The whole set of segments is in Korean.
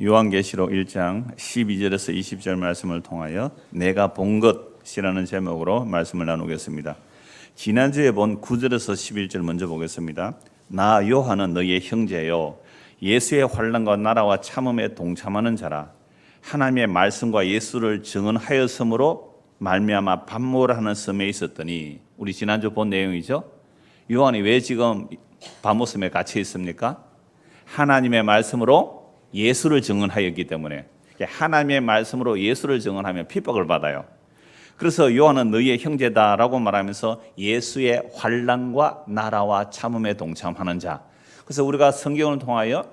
요한계시록 1장 12절에서 20절 말씀을 통하여 내가 본 것이라는 제목으로 말씀을 나누겠습니다. 지난주에 본 9절에서 11절 먼저 보겠습니다. 나 요한은 너희의 형제요 예수의 환난과 나라와 참음에 동참하는 자라. 하나님의 말씀과 예수를 증언하였으므로 말미암아 반모를 하는 섬에 있었더니, 우리 지난주 본 내용이죠. 요한이 왜 지금 반모섬에 갇혀 있습니까? 하나님의 말씀으로 예수를 증언하였기 때문에. 하나님의 말씀으로 예수를 증언하면 핍박을 받아요. 그래서 요한은 너희의 형제다라고 말하면서 예수의 환난과 나라와 참음에 동참하는 자. 그래서 우리가 성경을 통하여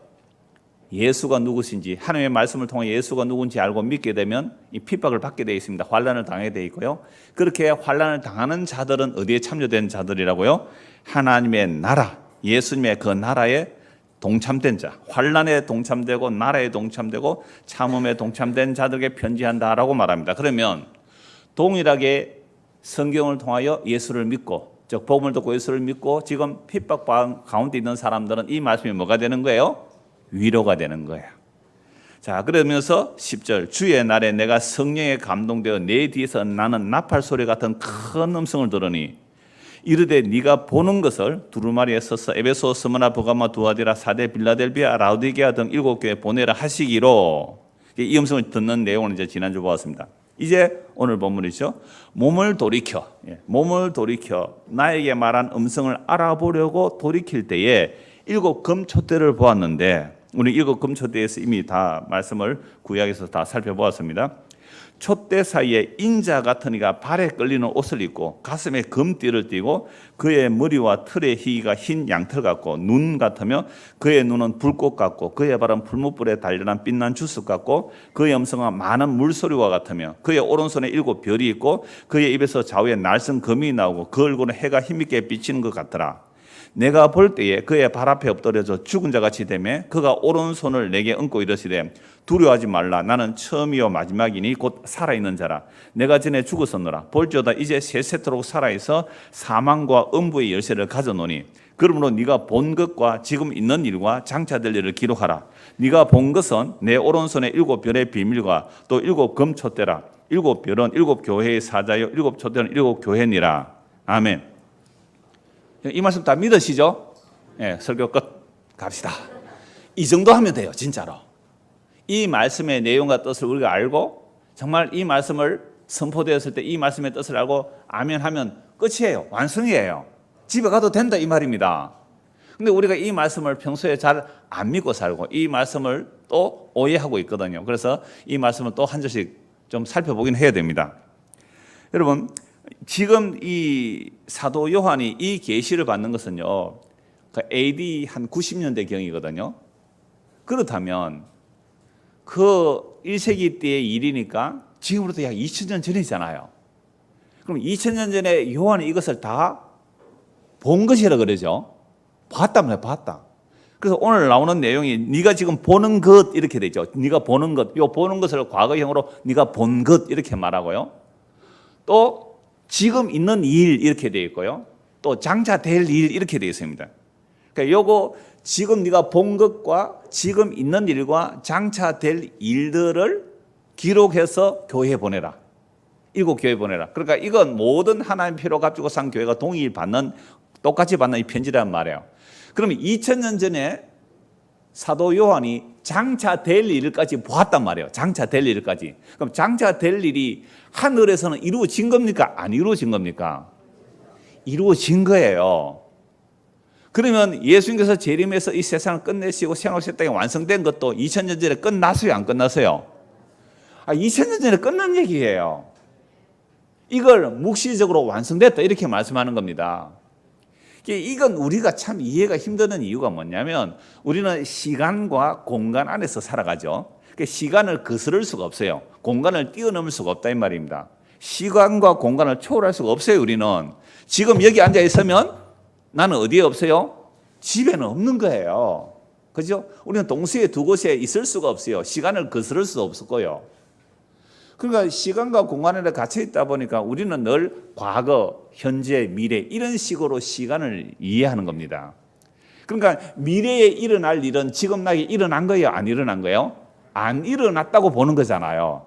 예수가 누구신지, 하나님의 말씀을 통해 예수가 누군지 알고 믿게 되면 이 핍박을 받게 되어 있습니다. 환난을 당하게 되어 있고요. 그렇게 환난을 당하는 자들은 어디에 참여된 자들이라고요? 하나님의 나라, 예수님의 그 나라에 동참된 자, 환난에 동참되고 나라에 동참되고 참음에 동참된 자들에게 편지한다라고 말합니다. 그러면 동일하게 성경을 통하여 예수를 믿고, 즉 복음을 듣고 예수를 믿고 지금 핍박 가운데 있는 사람들은 이 말씀이 뭐가 되는 거예요? 위로가 되는 거예요. 자, 그러면서 10절, 주의 날에 내가 성령에 감동되어 내 뒤에서 나는 나팔 소리 같은 큰 음성을 들으니 이르되 네가 보는 것을 두루마리에 써서 에베소, 스무나, 버가마, 두아디라, 사데, 빌라델비아, 라우디게아 등 7교회에 보내라 하시기로. 이 음성을 듣는 내용을 이제 지난주 보았습니다. 이제 오늘 본문이죠. 몸을 돌이켜 나에게 말한 음성을 알아보려고 돌이킬 때에 7 금촛대를 보았는데, 우리 7 금촛대에서 이미 다 말씀을 구약에서 다 살펴보았습니다. 촛대 사이에 인자 같은 이가 발에 끌리는 옷을 입고 가슴에 금띠를 띠고 그의 머리와 털의 희가 흰 양털 같고 눈 같으며 그의 눈은 불꽃 같고 그의 발은 풀무불에 달려난 빛난 주스 같고 그의 음성은 많은 물소리와 같으며 그의 오른손에 7 별이 있고 그의 입에서 좌우에 날선 검이 나오고 그 얼굴은 해가 힘있게 비치는 것 같더라. 내가 볼 때에 그의 발 앞에 엎드려져 죽은 자같이 되매 그가 오른손을 내게 얹고 이르시되 두려워하지 말라. 나는 처음이요 마지막이니 곧 살아있는 자라. 내가 전에 죽었었노라. 볼지어다 이제 세세토록 살아있어 사망과 음부의 열쇠를 가져노니 그러므로 네가 본 것과 지금 있는 일과 장차될 일을 기록하라. 네가 본 것은 내 오른손에 7 별의 비밀과 또 7 금촛대라. 7 별은 7 교회의 사자요 7 촛대는 7 교회니라. 아멘. 이 말씀 다 믿으시죠? 네, 설교 끝 갑시다. 이 정도 하면 돼요, 진짜로. 이 말씀의 내용과 뜻을 우리가 알고 정말 이 말씀을 선포되었을 때 이 말씀의 뜻을 알고 아멘 하면 끝이에요. 완성이에요. 집에 가도 된다 이 말입니다. 근데 우리가 이 말씀을 평소에 잘 안 믿고 살고 이 말씀을 또 오해하고 있거든요. 그래서 이 말씀을 또 한 절씩 좀 살펴보긴 해야 됩니다. 여러분, 지금 이 사도 요한이 이 계시를 받는 것은요, AD 한 90년대 경이거든요. 그렇다면 그 1세기 때의 일이니까 지금으로부터 약 2000년 전이잖아요. 그럼 2000년 전에 요한이 이것을 다 본 것이라 그러죠. 봤다면 봤다. 그래서 오늘 나오는 내용이 네가 지금 보는 것 이렇게 되죠. 네가 보는 것, 요 보는 것을 과거형으로 네가 본 것 이렇게 말하고요. 또 지금 있는 일 이렇게 되어 있고요. 또 장차 될 일 이렇게 되어 있습니다. 그러니까 요거 지금 네가 본 것과 지금 있는 일과 장차 될 일들을 기록해서 교회에 보내라. 7 교회에 보내라. 그러니까 이건 모든 하나님 필요 가지고 산 교회가 동일 받는, 똑같이 받는 이 편지란 말이에요. 그러면 2000년 전에 사도 요한이 장차 될 일까지 보았단 말이에요. 장차 될 일까지. 그럼 장차 될 일이 하늘에서는 이루어진 겁니까? 안 이루어진 겁니까? 이루어진 거예요. 그러면 예수님께서 재림해서 이 세상을 끝내시고 생활의 땅이 완성된 것도 2000년 전에 끝났어요? 안 끝났어요? 2000년 전에 끝난 얘기예요. 이걸 묵시적으로 완성됐다 이렇게 말씀하는 겁니다. 이건 우리가 참 이해가 힘드는 이유가 뭐냐면 우리는 시간과 공간 안에서 살아가죠. 시간을 거스를 수가 없어요. 공간을 뛰어넘을 수가 없다 이 말입니다. 시간과 공간을 초월할 수가 없어요. 우리는 지금 여기 앉아 있으면 나는 어디에 없어요? 집에는 없는 거예요. 그죠? 우리는 동시에 두 곳에 있을 수가 없어요. 시간을 거스를 수 없을 거예요. 그러니까 시간과 공간에 갇혀 있다 보니까 우리는 늘 과거, 현재, 미래 이런 식으로 시간을 이해하는 겁니다. 그러니까 미래에 일어날 일은 지금 나게 일어난 거예요? 안 일어난 거예요? 안 일어났다고 보는 거잖아요.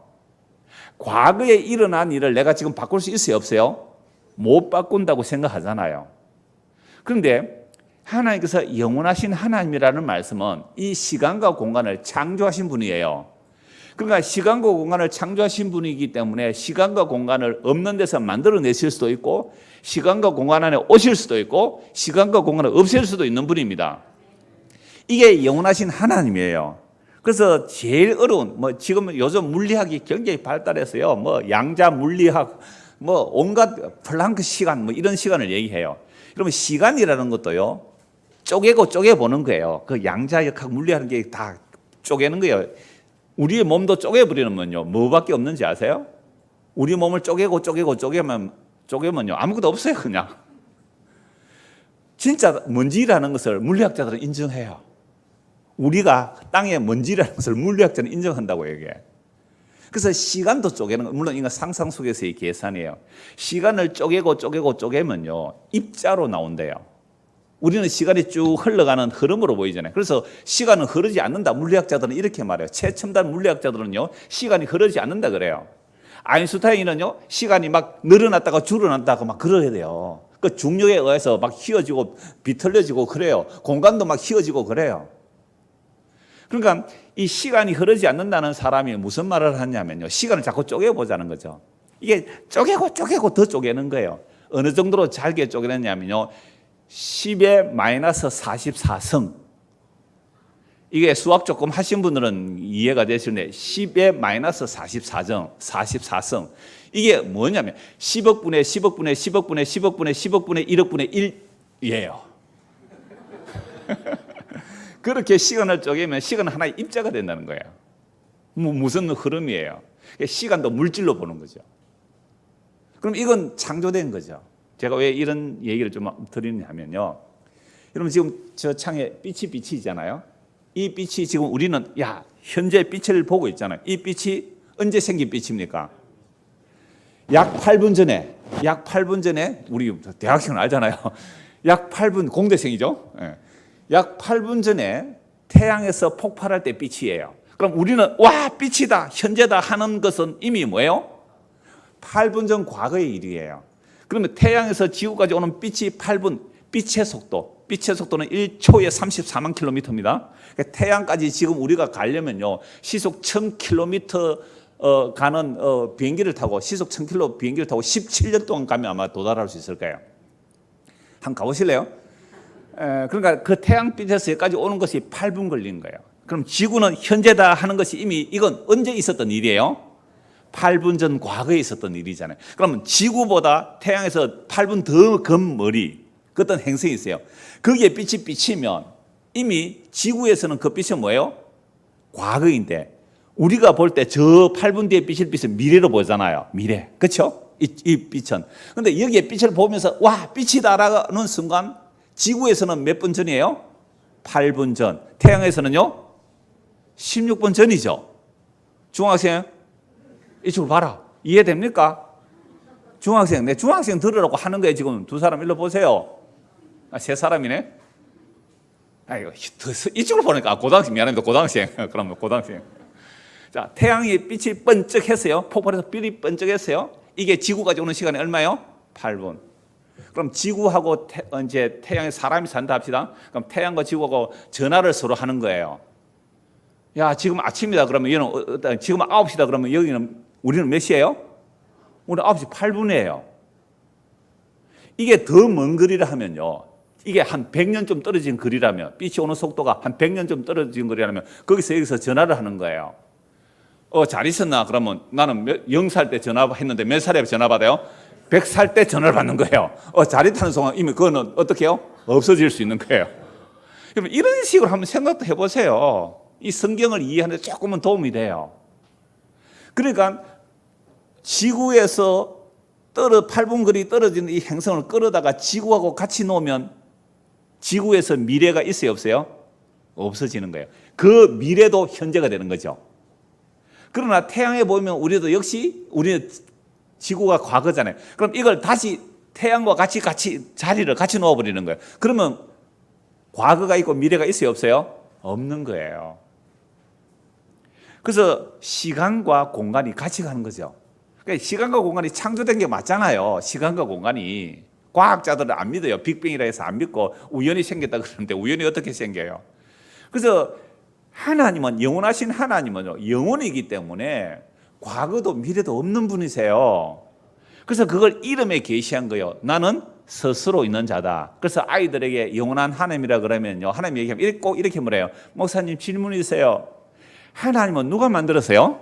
과거에 일어난 일을 내가 지금 바꿀 수 있어요, 없어요? 못 바꾼다고 생각하잖아요. 그런데 하나님께서 영원하신 하나님이라는 말씀은 이 시간과 공간을 창조하신 분이에요. 그러니까 시간과 공간을 창조하신 분이기 때문에 시간과 공간을 없는 데서 만들어내실 수도 있고 시간과 공간 안에 오실 수도 있고 시간과 공간을 없앨 수도 있는 분입니다. 이게 영원하신 하나님이에요. 그래서 제일 어려운 지금 요즘 물리학이 굉장히 발달해서요. 양자 물리학 온갖 플랑크 시간 이런 시간을 얘기해요. 그러면 시간이라는 것도요. 쪼개고 쪼개보는 거예요. 그 양자역학 물리하는 게 다 쪼개는 거예요. 우리의 몸도 쪼개버리면요. 뭐밖에 없는지 아세요? 우리 몸을 쪼개면요. 아무것도 없어요, 그냥. 진짜 먼지라는 것을 물리학자들은 인정해요. 우리가 땅에 먼지라는 것을 물리학자는 인정한다고 얘기해. 그래서 시간도 쪼개는 거, 물론 이건 상상 속에서의 계산이에요. 시간을 쪼개면요. 입자로 나온대요. 우리는 시간이 쭉 흘러가는 흐름으로 보이잖아요. 그래서 시간은 흐르지 않는다. 물리학자들은 이렇게 말해요. 최첨단 물리학자들은요, 시간이 흐르지 않는다 그래요. 아인슈타인은요, 시간이 막 늘어났다가 줄어났다가 막 그래야 돼요. 그 중력에 의해서 막 휘어지고 비틀려지고 그래요. 공간도 막 휘어지고 그래요. 그러니까 이 시간이 흐르지 않는다는 사람이 무슨 말을 하냐면요, 시간을 자꾸 쪼개보자는 거죠. 이게 쪼개고 더 쪼개는 거예요. 어느 정도로 잘게 쪼개느냐면요, 10의 마이너스 44성. 이게 수학 조금 하신 분들은 이해가 되시는데 10의 마이너스 44성. 이게 뭐냐면 10억 분의 10억 분의 10억 분의 10억 분의 10억 분의 1억 분의 1이에요. 그렇게 시간을 쪼개면 시간은 하나의 입자가 된다는 거예요. 무슨 흐름이에요. 시간도 물질로 보는 거죠. 그럼 이건 창조된 거죠. 제가 왜 이런 얘기를 좀 드리냐면요. 여러분 지금 저 창에 빛이 있잖아요. 이 빛이 지금 우리는 현재 빛을 보고 있잖아요. 이 빛이 언제 생긴 빛입니까? 약 8분 전에 우리 대학생은 알잖아요. 약 8분 공대생이죠. 약 8분 전에 태양에서 폭발할 때 빛이에요. 그럼 우리는 와 빛이다 현재다 하는 것은 이미 뭐예요? 8분 전 과거의 일이에요. 그러면 태양에서 지구까지 오는 빛이 8분, 빛의 속도는 1초에 34만 킬로미터입니다. 그러니까 태양까지 지금 우리가 가려면요, 시속 1000km 가는 비행기를 타고 시속 1000km 비행기를 타고 17년 동안 가면 아마 도달할 수 있을 거예요. 한번 가보실래요? 그러니까 그 태양빛에서 여기까지 오는 것이 8분 걸린 거예요. 그럼 지구는 현재다 하는 것이 이미 이건 언제 있었던 일이에요? 8분 전 과거에 있었던 일이잖아요. 그러면 지구보다 태양에서 8분 더 검머리 그 어떤 행성이 있어요. 거기에 빛이 비치면 이미 지구에서는 그 빛은 뭐예요? 과거인데 우리가 볼 때 저 8분 뒤에 비칠 빛은 미래로 보잖아요. 미래. 그렇죠? 이 빛은. 근데 여기에 빛을 보면서 와 빛이다라는 순간 지구에서는 몇 분 전이에요? 8분 전. 태양에서는요? 16분 전이죠. 중학생 이쪽으로 봐라. 이해됩니까? 중학생, 내 중학생 들으라고 하는 거예요. 지금 두 사람 일로 보세요. 세 사람이네. 아이고, 이쪽으로 보니까 고등학생 미안합니다. 고등학생. 그러면 고등학생. 자, 태양이 빛이 번쩍했어요. 폭발해서 빛이 번쩍했어요. 이게 지구까지 오는 시간이 얼마요? 8분. 그럼 지구하고 이제 태양에 사람이 산다 합시다. 그럼 태양과 지구하고 전화를 서로 하는 거예요. 야, 지금 아침이다. 그러면 얘는 지금 9시다. 그러면 여기는 우리는 몇 시예요? 우리 9시 8분이에요. 이게 더 먼 거리라 하면요. 이게 한 100년 좀 떨어진 거리라면, 빛이 오는 속도가 한 100년 좀 떨어진 거리라면 거기서 여기서 전화를 하는 거예요. 잘 있었나? 그러면 나는 0살 때 전화했는데 몇 살에 전화 받아요? 100살 때 전화를 받는 거예요. 잘 있다는 순간 이미 그거는 어떻게 해요? 없어질 수 있는 거예요. 여러분 이런 식으로 한번 생각도 해보세요. 이 성경을 이해하는 데 조금은 도움이 돼요. 그러니까 지구에서 8분 거리 떨어진 이 행성을 끌어다가 지구하고 같이 놓으면 지구에서 미래가 있어요, 없어요? 없어지는 거예요. 그 미래도 현재가 되는 거죠. 그러나 태양에 보면 우리도 역시 우리는 지구가 과거잖아요. 그럼 이걸 다시 태양과 같이 자리를 같이 놓아버리는 거예요. 그러면 과거가 있고 미래가 있어요, 없어요? 없는 거예요. 그래서 시간과 공간이 같이 가는 거죠. 그러니까 시간과 공간이 창조된 게 맞잖아요. 시간과 공간이. 과학자들은 안 믿어요. 빅뱅이라 해서 안 믿고 우연히 생겼다 그러는데 우연히 어떻게 생겨요? 그래서 하나님은, 영원하신 하나님은 영원이기 때문에 과거도 미래도 없는 분이세요. 그래서 그걸 이름에 계시한 거예요. 나는 스스로 있는 자다. 그래서 아이들에게 영원한 하나님이라 그러면요, 하나님 얘기하면 꼭 이렇게 물어요. 목사님 질문이세요. 하나님은 누가 만들었어요?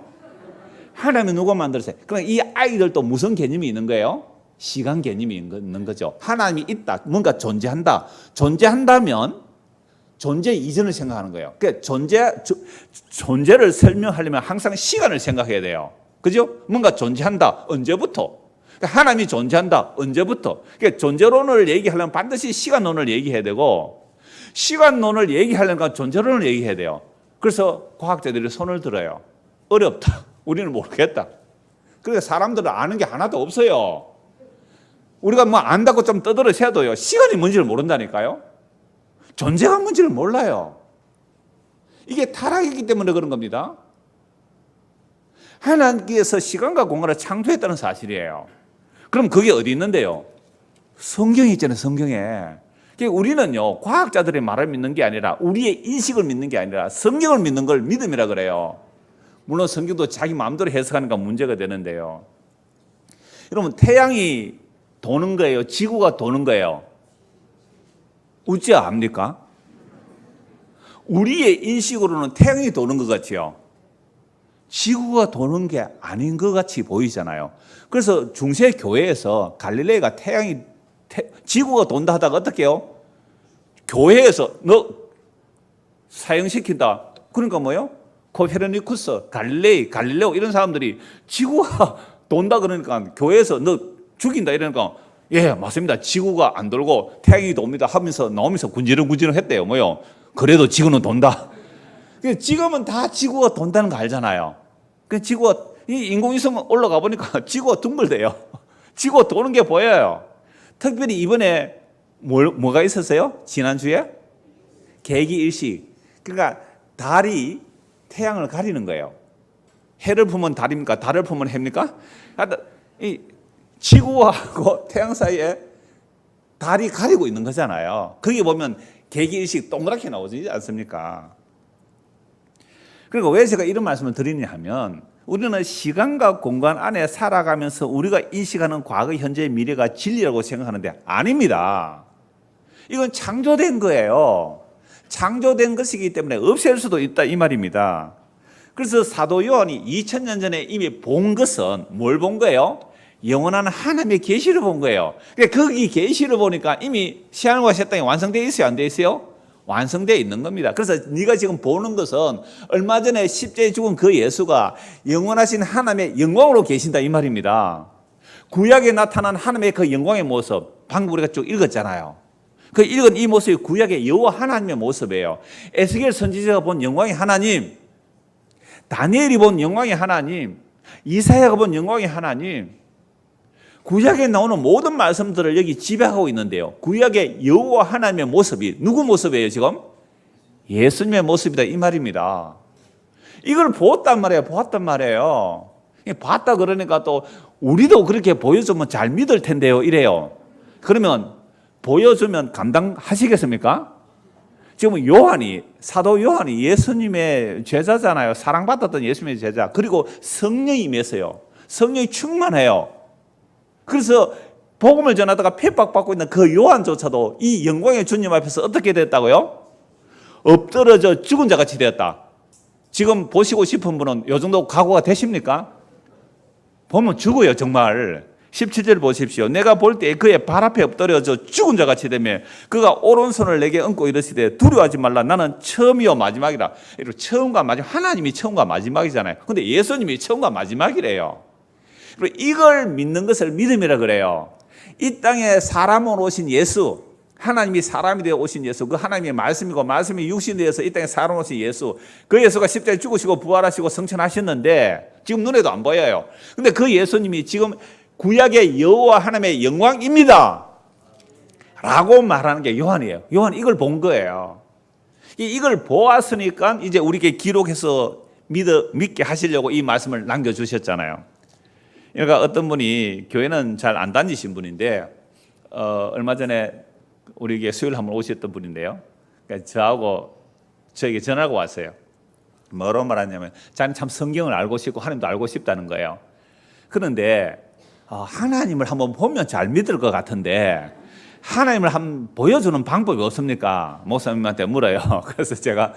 하나님은 누가 만들었어요? 그럼 이 아이들도 무슨 개념이 있는 거예요? 시간 개념이 있는 거죠. 하나님이 있다, 뭔가 존재한다. 존재한다면 존재 이전을 생각하는 거예요. 그러니까 존재를 설명하려면 항상 시간을 생각해야 돼요. 그죠? 뭔가 존재한다. 언제부터? 그러니까 하나님이 존재한다. 언제부터? 그러니까 존재론을 얘기하려면 반드시 시간론을 얘기해야 되고, 시간론을 얘기하려면 존재론을 얘기해야 돼요. 그래서 과학자들이 손을 들어요. 어렵다. 우리는 모르겠다. 그러니까 사람들은 아는 게 하나도 없어요. 우리가 뭐 안다고 좀 떠들어 세도요, 시간이 뭔지를 모른다니까요. 존재가 뭔지를 몰라요. 이게 타락이기 때문에 그런 겁니다. 하나님께서 시간과 공간을 창조했다는 사실이에요. 그럼 그게 어디 있는데요? 성경에 있잖아요, 성경에. 우리는요, 과학자들의 말을 믿는 게 아니라 우리의 인식을 믿는 게 아니라 성경을 믿는 걸 믿음이라 그래요. 물론 성경도 자기 마음대로 해석하니까 문제가 되는데요. 여러분, 태양이 도는 거예요? 지구가 도는 거예요? 어찌 압니까? 우리의 인식으로는 태양이 도는 것 같지요. 지구가 도는 게 아닌 것 같이 보이잖아요. 그래서 중세 교회에서 갈릴레이가 지구가 돈다 하다가 어떻게 해요? 교회에서 너 사형시킨다. 그러니까 뭐요? 코페르니쿠스, 갈릴레오 이런 사람들이 지구가 돈다 그러니까 교회에서 너 죽인다 이러니까, 예, 맞습니다. 지구가 안 돌고 태양이 돕니다 하면서 나오면서 군지렁 했대요. 뭐요? 그래도 지구는 돈다. 지금은 다 지구가 돈다는 거 알잖아요. 이 인공위성 올라가 보니까 지구가 둥글대요. 지구가 도는 게 보여요. 특별히 이번에 뭐가 있었어요? 지난주에? 계기일식. 그러니까 달이 태양을 가리는 거예요. 해를 품은 달입니까? 달을 품은 해입니까? 이 지구하고 태양 사이에 달이 가리고 있는 거잖아요. 거기 보면 계기일식 동그랗게 나오지 않습니까? 그리고 왜 제가 이런 말씀을 드리냐 하면, 우리는 시간과 공간 안에 살아가면서 우리가 인식하는 과거, 현재, 미래가 진리라고 생각하는데 아닙니다. 이건 창조된 거예요. 창조된 것이기 때문에 없앨 수도 있다 이 말입니다. 그래서 사도 요한이 2000년 전에 이미 본 것은 뭘 본 거예요? 영원한 하나님의 계시를 본 거예요. 그러니까 거기 계시를 보니까 이미 새하늘과 새 땅이 완성되어 있어요, 안 되어 있어요? 완성되어 있는 겁니다. 그래서 네가 지금 보는 것은 얼마 전에 십자가에 죽은 그 예수가 영원하신 하나님의 영광으로 계신다 이 말입니다. 구약에 나타난 하나님의 그 영광의 모습, 방금 우리가 쭉 읽었잖아요. 그 읽은 이 모습이 구약의 여호와 하나님의 모습이에요. 에스겔 선지자가 본 영광의 하나님, 다니엘이 본 영광의 하나님, 이사야가 본 영광의 하나님, 구약에 나오는 모든 말씀들을 여기 지배하고 있는데요. 구약의 여호와 하나님의 모습이 누구 모습이에요 지금? 예수님의 모습이다 이 말입니다. 이걸 보았단 말이에요. 봤다 그러니까 또 우리도 그렇게 보여주면 잘 믿을 텐데요 이래요. 그러면 보여주면 감당하시겠습니까? 지금 사도 요한이 예수님의 제자잖아요. 사랑받았던 예수님의 제자. 그리고 성령이 임했어요. 성령이 충만해요. 그래서 복음을 전하다가 핍박받고 있는 그 요한조차도 이 영광의 주님 앞에서 어떻게 됐다고요? 엎드러져 죽은 자같이 되었다. 지금 보시고 싶은 분은 이 정도 각오가 되십니까? 보면 죽어요 정말. 17절 보십시오. 내가 볼 때 그의 발 앞에 엎드려져 죽은 자같이 되며 그가 오른손을 내게 얹고 이르시되 두려워하지 말라. 나는 처음이요 마지막이라. 처음과 마지막, 하나님이 처음과 마지막이잖아요. 근데 예수님이 처음과 마지막이래요. 그리고 이걸 믿는 것을 믿음이라 그래요. 이 땅에 사람으로 오신 예수, 하나님이 사람이 되어 오신 예수, 그 하나님의 말씀이고 말씀이 육신이 되어서 이 땅에 사람으로 오신 예수, 그 예수가 십자가에 죽으시고 부활하시고 성천하셨는데 지금 눈에도 안 보여요. 근데 그 예수님이 지금 구약의 여호와 하나님의 영광입니다 라고 말하는 게 요한이에요. 요한이 이걸 본 거예요. 이걸 보았으니까 이제 우리에게 기록해서 믿게 하시려고 이 말씀을 남겨주셨잖아요. 그러니까 어떤 분이 교회는 잘 안 다니신 분인데 얼마 전에 우리에게 수요일 한번 오셨던 분인데요. 그러니까 저에게 전화가 왔어요. 뭐로 말하냐면 자기는 참 성경을 알고 싶고 하나님도 알고 싶다는 거예요. 그런데 하나님을 한번 보면 잘 믿을 것 같은데 하나님을 한번 보여주는 방법이 없습니까? 목사님한테 물어요. 그래서 제가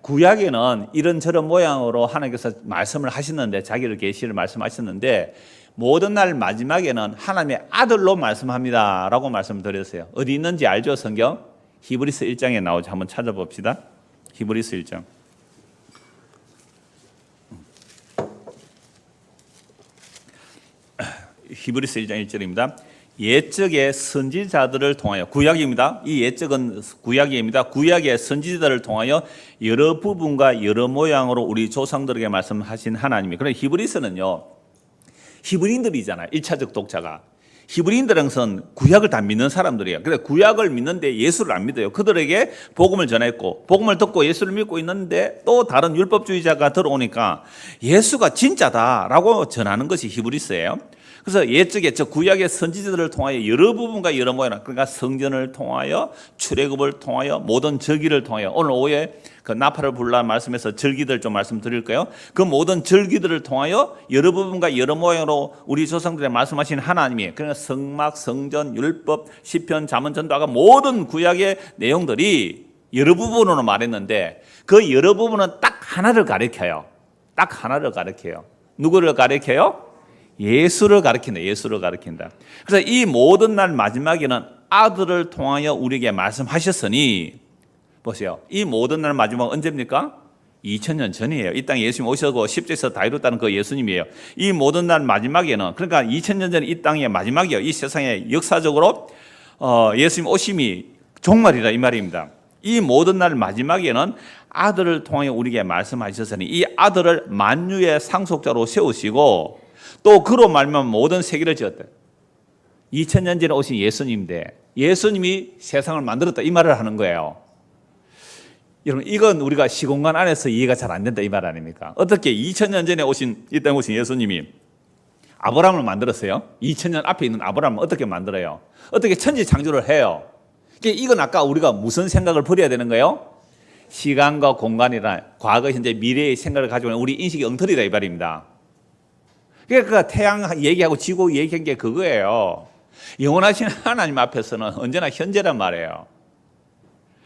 구약에는 이런저런 모양으로 하나님께서 말씀을 하시는데 자기를 계시를 말씀하셨는데 모든 날 마지막에는 하나님의 아들로 말씀합니다 라고 말씀드렸어요. 어디 있는지 알죠? 성경? 히브리서 1장에 나오죠. 한번 찾아봅시다. 히브리서 1장. 히브리서 1장 1절입니다. 옛적의 선지자들을 통하여, 구약입니다. 이 옛적은 구약입니다. 구약의 선지자들을 통하여 여러 부분과 여러 모양으로 우리 조상들에게 말씀하신 하나님이. 그런데 히브리서는요, 히브리인들이잖아요. 1차적 독자가. 히브리인들은 구약을 다 믿는 사람들이에요. 그래서 구약을 믿는데 예수를 안 믿어요. 그들에게 복음을 전했고 복음을 듣고 예수를 믿고 있는데 또 다른 율법주의자가 들어오니까 예수가 진짜다라고 전하는 것이 히브리서예요. 그래서 옛적에 저 구약의 선지자들을 통하여 여러 부분과 여러 모양, 그러니까 성전을 통하여 출애굽을 통하여 모든 절기를 통하여, 오늘 오후에 그 나팔을 불라 말씀에서 절기들 좀 말씀드릴까요? 그 모든 절기들을 통하여 여러 부분과 여러 모양으로 우리 조상들의 말씀하신 하나님이, 그러니까 성막, 성전, 율법, 시편, 잠언, 전도가 모든 구약의 내용들이 여러 부분으로 말했는데 그 여러 부분은 딱 하나를 가리켜요. 딱 하나를 가리켜요. 누구를 가리켜요? 예수를 가리킨다. 예수를 가리킨다. 그래서 이 모든 날 마지막에는 아들을 통하여 우리에게 말씀하셨으니, 보세요. 이 모든 날 마지막 언제입니까? 2000년 전이에요. 이 땅에 예수님 오셔고 십자에서 다 이뤘다는 그 예수님이에요. 이 모든 날 마지막에는, 그러니까 2000년 전 이 땅의 마지막이에요. 이 세상에 역사적으로 예수님 오심이 종말이라 이 말입니다. 이 모든 날 마지막에는 아들을 통하여 우리에게 말씀하셨으니 이 아들을 만유의 상속자로 세우시고 또 그로 말미암아 모든 세계를 지었다. 2000년 전에 오신 예수님인데 예수님이 세상을 만들었다 이 말을 하는 거예요. 여러분, 이건 우리가 시공간 안에서 이해가 잘 안 된다 이 말 아닙니까? 어떻게 2000년 전에 이 땅에 오신 예수님이 아브라함을 만들었어요? 2000년 앞에 있는 아브라함을 어떻게 만들어요? 어떻게 천지창조를 해요? 이건 아까 우리가 무슨 생각을 버려야 되는 거예요? 시간과 공간이라 과거, 현재, 미래의 생각을 가지고 있는 우리 인식이 엉터리다 이 말입니다. 그러니까 태양 얘기하고 지구 얘기한 게 그거예요. 영원하신 하나님 앞에서는 언제나 현재란 말이에요.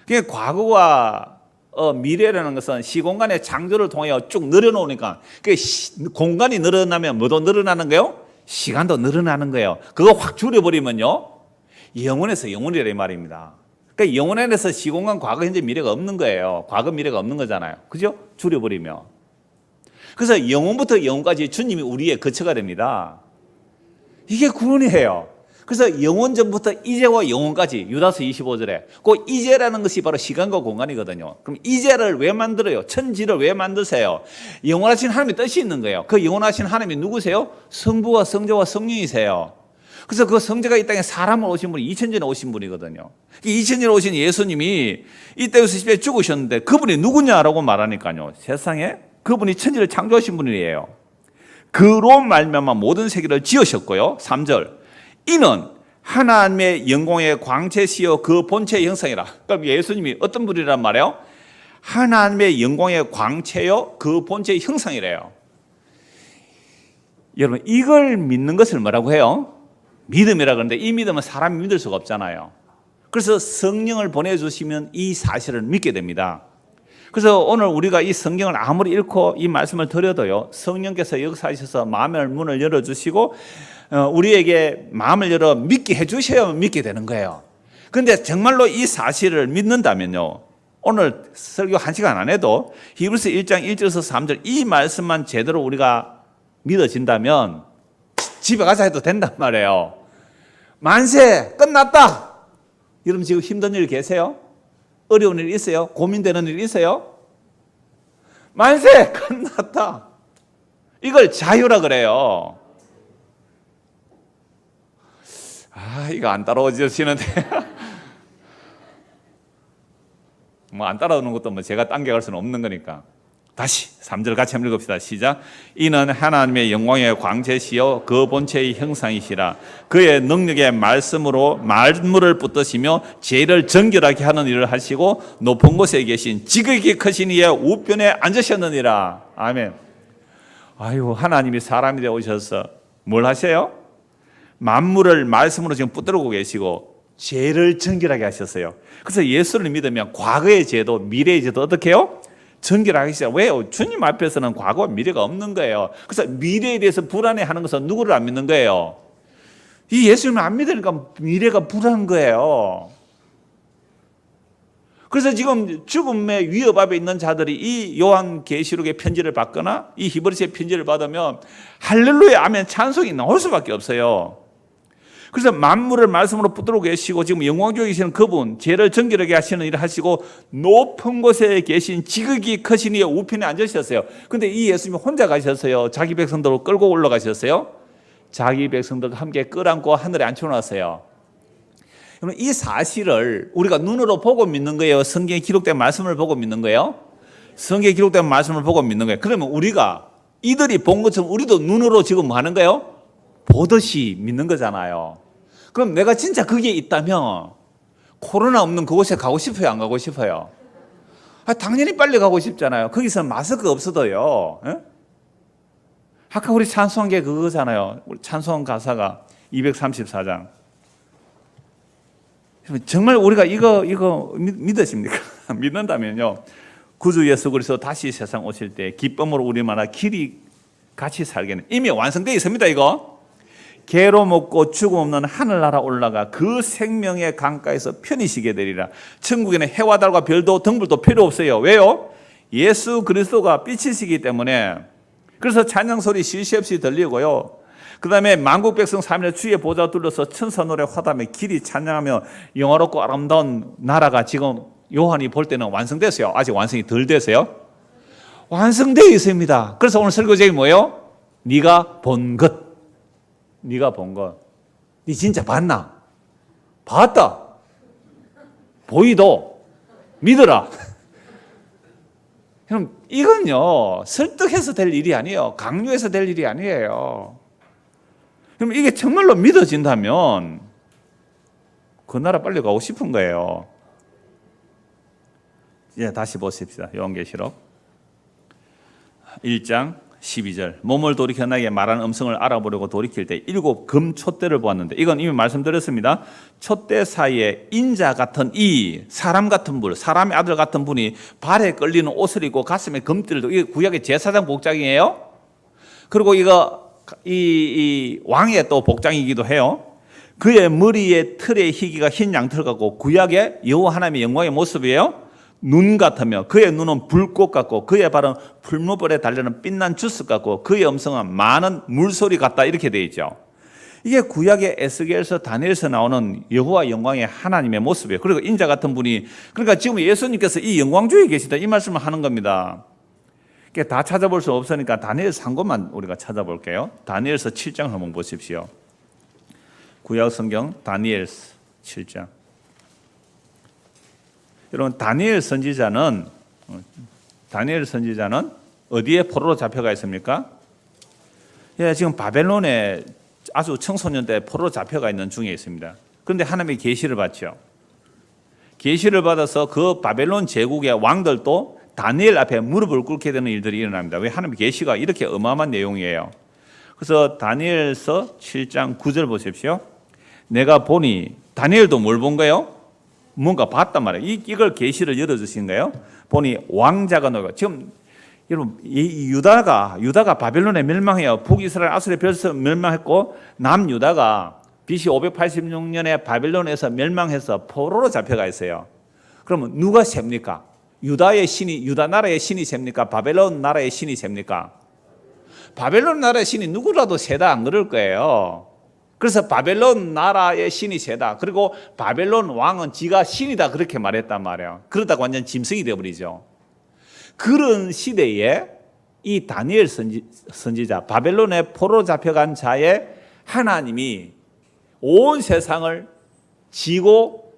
그러니까 과거와 미래라는 것은 시공간의 창조를 통하여 쭉 늘어놓으니까 공간이 늘어나면 뭐도 늘어나는 거예요? 시간도 늘어나는 거예요. 그거 확 줄여버리면요 영원에서 영원이라 이 말입니다. 그러니까 영원 안에서 시공간, 과거, 현재, 미래가 없는 거예요. 과거, 미래가 없는 거잖아요. 그죠? 줄여버리면. 그래서 영원부터 영원까지 주님이 우리의 거처가 됩니다. 이게 구원이에요. 그래서 영원 전부터 이제와 영원까지, 유다서 25절에 그 이제라는 것이 바로 시간과 공간이거든요. 그럼 이제를 왜 만들어요? 천지를 왜 만드세요? 영원하신 하나님의 뜻이 있는 거예요. 그 영원하신 하나님이 누구세요? 성부와 성자와 성령이세요. 그래서 그 성자가 이 땅에 사람을 오신 분이 2000년에 오신 분이거든요. 2000년에 오신 예수님이 이 땅에서 십자가에 죽으셨는데 그분이 누구냐라고 말하니까요. 세상에 그분이 천지를 창조하신 분이에요. 그로 말미암아 모든 세계를 지으셨고요. 3절. 이는 하나님의 영광의 광채시여 그 본체의 형상이라. 그럼 예수님이 어떤 분이란 말이에요? 하나님의 영광의 광채요 그 본체의 형상이래요. 여러분, 이걸 믿는 것을 뭐라고 해요? 믿음이라 그러는데 이 믿음은 사람이 믿을 수가 없잖아요. 그래서 성령을 보내주시면 이 사실을 믿게 됩니다. 그래서 오늘 우리가 이 성경을 아무리 읽고 이 말씀을 드려도요, 성령께서 역사하셔서 마음의 문을 열어주시고 우리에게 마음을 열어 믿게 해주셔야만 믿게 되는 거예요. 그런데 정말로 이 사실을 믿는다면요, 오늘 설교 1시간 안 해도 히브리서 1장 1절에서 3절 이 말씀만 제대로 우리가 믿어진다면 집에 가자 해도 된단 말이에요. 만세! 끝났다! 여러분 지금 힘든 일 계세요? 어려운 일 있어요? 고민되는 일 있어요? 만세! 끝났다! 이걸 자유라 그래요. 이거 안 따라오시는데. 뭐 안 따라오는 것도 뭐 제가 당겨갈 수는 없는 거니까. 다시 3절 같이 한번 읽읍시다. 시작. 이는 하나님의 영광의 광채시요 그 본체의 형상이시라. 그의 능력의 말씀으로 만물을 붙드시며 죄를 정결하게 하는 일을 하시고 높은 곳에 계신 지극히 크신 이의 우편에 앉으셨느니라. 아멘. 아유, 하나님이 사람이 되어 오셔서 뭘 하세요? 만물을 말씀으로 지금 붙들고 계시고 죄를 정결하게 하셨어요. 그래서 예수를 믿으면 과거의 죄도 미래의 죄도 어떻게 해요? 정결하게 하시죠. 왜요? 주님 앞에서는 과거와 미래가 없는 거예요. 그래서 미래에 대해서 불안해하는 것은 누구를 안 믿는 거예요? 이 예수님을 안 믿으니까 미래가 불안한 거예요. 그래서 지금 죽음의 위협 앞에 있는 자들이 이 요한계시록의 편지를 받거나 이 히브리서의 편지를 받으면 할렐루야 아멘 찬송이 나올 수밖에 없어요. 그래서 만물을 말씀으로 붙들고 계시고 지금 영광중에 계시는 그분, 죄를 정결하게 하시는 일을 하시고 높은 곳에 계신 지극히 크신 이의 우편에 앉으셨어요. 그런데 이 예수님이 혼자 가셨어요? 자기 백성들을 끌고 올라가셨어요? 자기 백성들과 함께 끌안고 하늘에 앉혀놨어요. 그러면 이 사실을 우리가 눈으로 보고 믿는 거예요? 성경에 기록된 말씀을 보고 믿는 거예요? 성경에 기록된 말씀을 보고 믿는 거예요. 그러면 우리가 이들이 본 것처럼 우리도 눈으로 지금 뭐 하는 거예요? 보듯이 믿는 거잖아요. 그럼 내가 진짜 거기에 있다면 코로나 없는 그곳에 가고 싶어요? 안 가고 싶어요? 당연히 빨리 가고 싶잖아요. 거기서 마스크 없어도요. 에? 아까 우리 찬송한 게 그거잖아요. 우리 찬송 가사가 234장. 정말 우리가 이거 믿으십니까? 믿는다면요. 구주 예수 그리스도 다시 세상 오실 때 기쁨으로 우리마다 길이 같이 살겠네. 이미 완성되어 있습니다. 이거. 개로 먹고 죽음 없는 하늘나라 올라가 그 생명의 강가에서 편히 쉬게 되리라. 천국에는 해와 달과 별도 등불도 필요 없어요. 왜요? 예수 그리스도가 빛이시기 때문에. 그래서 찬양 소리 쉴 새 없이 들리고요. 그 다음에 만국 백성 3일 주의 보좌 둘러서 천사 노래 화담에 길이 찬양하며 영화롭고 아름다운 나라가 지금 요한이 볼 때는 완성됐어요. 아직 완성이 덜 됐어요. 완성되어 있습니다. 그래서 오늘 설교 제목이 뭐예요? 네가 본 것. 네가 본 것. 네 진짜 봤나? 봤다. 보이도 믿어라. 그럼 이건요 설득해서 될 일이 아니에요. 강요해서 될 일이 아니에요. 그럼 이게 정말로 믿어진다면 그 나라 빨리 가고 싶은 거예요. 이제 다시 보십시다. 요한계시록 1장 12절. 몸을 돌이켜 나에게 말하는 음성을 알아보려고 돌이킬 때 7 금 촛대를 보았는데, 이건 이미 말씀드렸습니다. 촛대 사이에 인자 같은 이 사람 같은 분, 사람의 아들 같은 분이 발에 끌리는 옷을 입고 가슴에 금띠를 두고, 이게 구약의 제사장 복장이에요. 그리고 이거 이 왕의 또 복장이기도 해요. 그의 머리에 틀의 희기가 흰 양털 같고, 구약의 여호와 하나님의 영광의 모습이에요. 눈 같으며 그의 눈은 불꽃 같고 그의 발은 풀무불에 달리는 빛난 주스 같고 그의 음성은 많은 물소리 같다, 이렇게 되어 있죠. 이게 구약의 에스겔서 다니엘서 나오는 여호와 영광의 하나님의 모습이에요. 그리고 인자 같은 분이, 그러니까 지금 예수님께서 이 영광주에 계시다 이 말씀을 하는 겁니다. 다 찾아볼 수 없으니까 다니엘서 한 것만 우리가 찾아볼게요. 다니엘서 7장 한번 보십시오. 구약 성경 다니엘서 7장. 여러분, 다니엘 선지자는 어디에 포로로 잡혀가 있습니까? 예, 지금 바벨론에 아주 청소년 때 포로로 잡혀가 있는 중에 있습니다. 그런데 하나님의 계시를 받죠. 계시를 받아서 그 바벨론 제국의 왕들도 다니엘 앞에 무릎을 꿇게 되는 일들이 일어납니다. 왜? 하나님의 계시가 이렇게 어마어마한 내용이에요. 그래서 다니엘서 7장 9절 보십시오. 내가 보니, 다니엘도 뭘 본 거예요? 뭔가 봤단 말이에요. 이걸 계시를 열어주신 거예요. 보니 왕자가 너가, 지금 여러분 유다가 바벨론에 멸망해요. 북이스라엘 아수르에 벌써 멸망했고, 남유다가 BC 586년에 바벨론에서 멸망해서 포로로 잡혀가 있어요. 그러면 누가 셉니까? 유다의 신이, 유다 나라의 신이 셉니까? 바벨론 나라의 신이 셉니까? 바벨론 나라의 신이 누구라도 세다 안 그럴 거예요. 그래서 바벨론 나라의 신이 세다. 그리고 바벨론 왕은 지가 신이다, 그렇게 말했단 말이에요. 그러다가 완전 짐승이 되어버리죠. 그런 시대에 이 다니엘 선지자, 바벨론에 포로 잡혀간 자의 하나님이 온 세상을 지고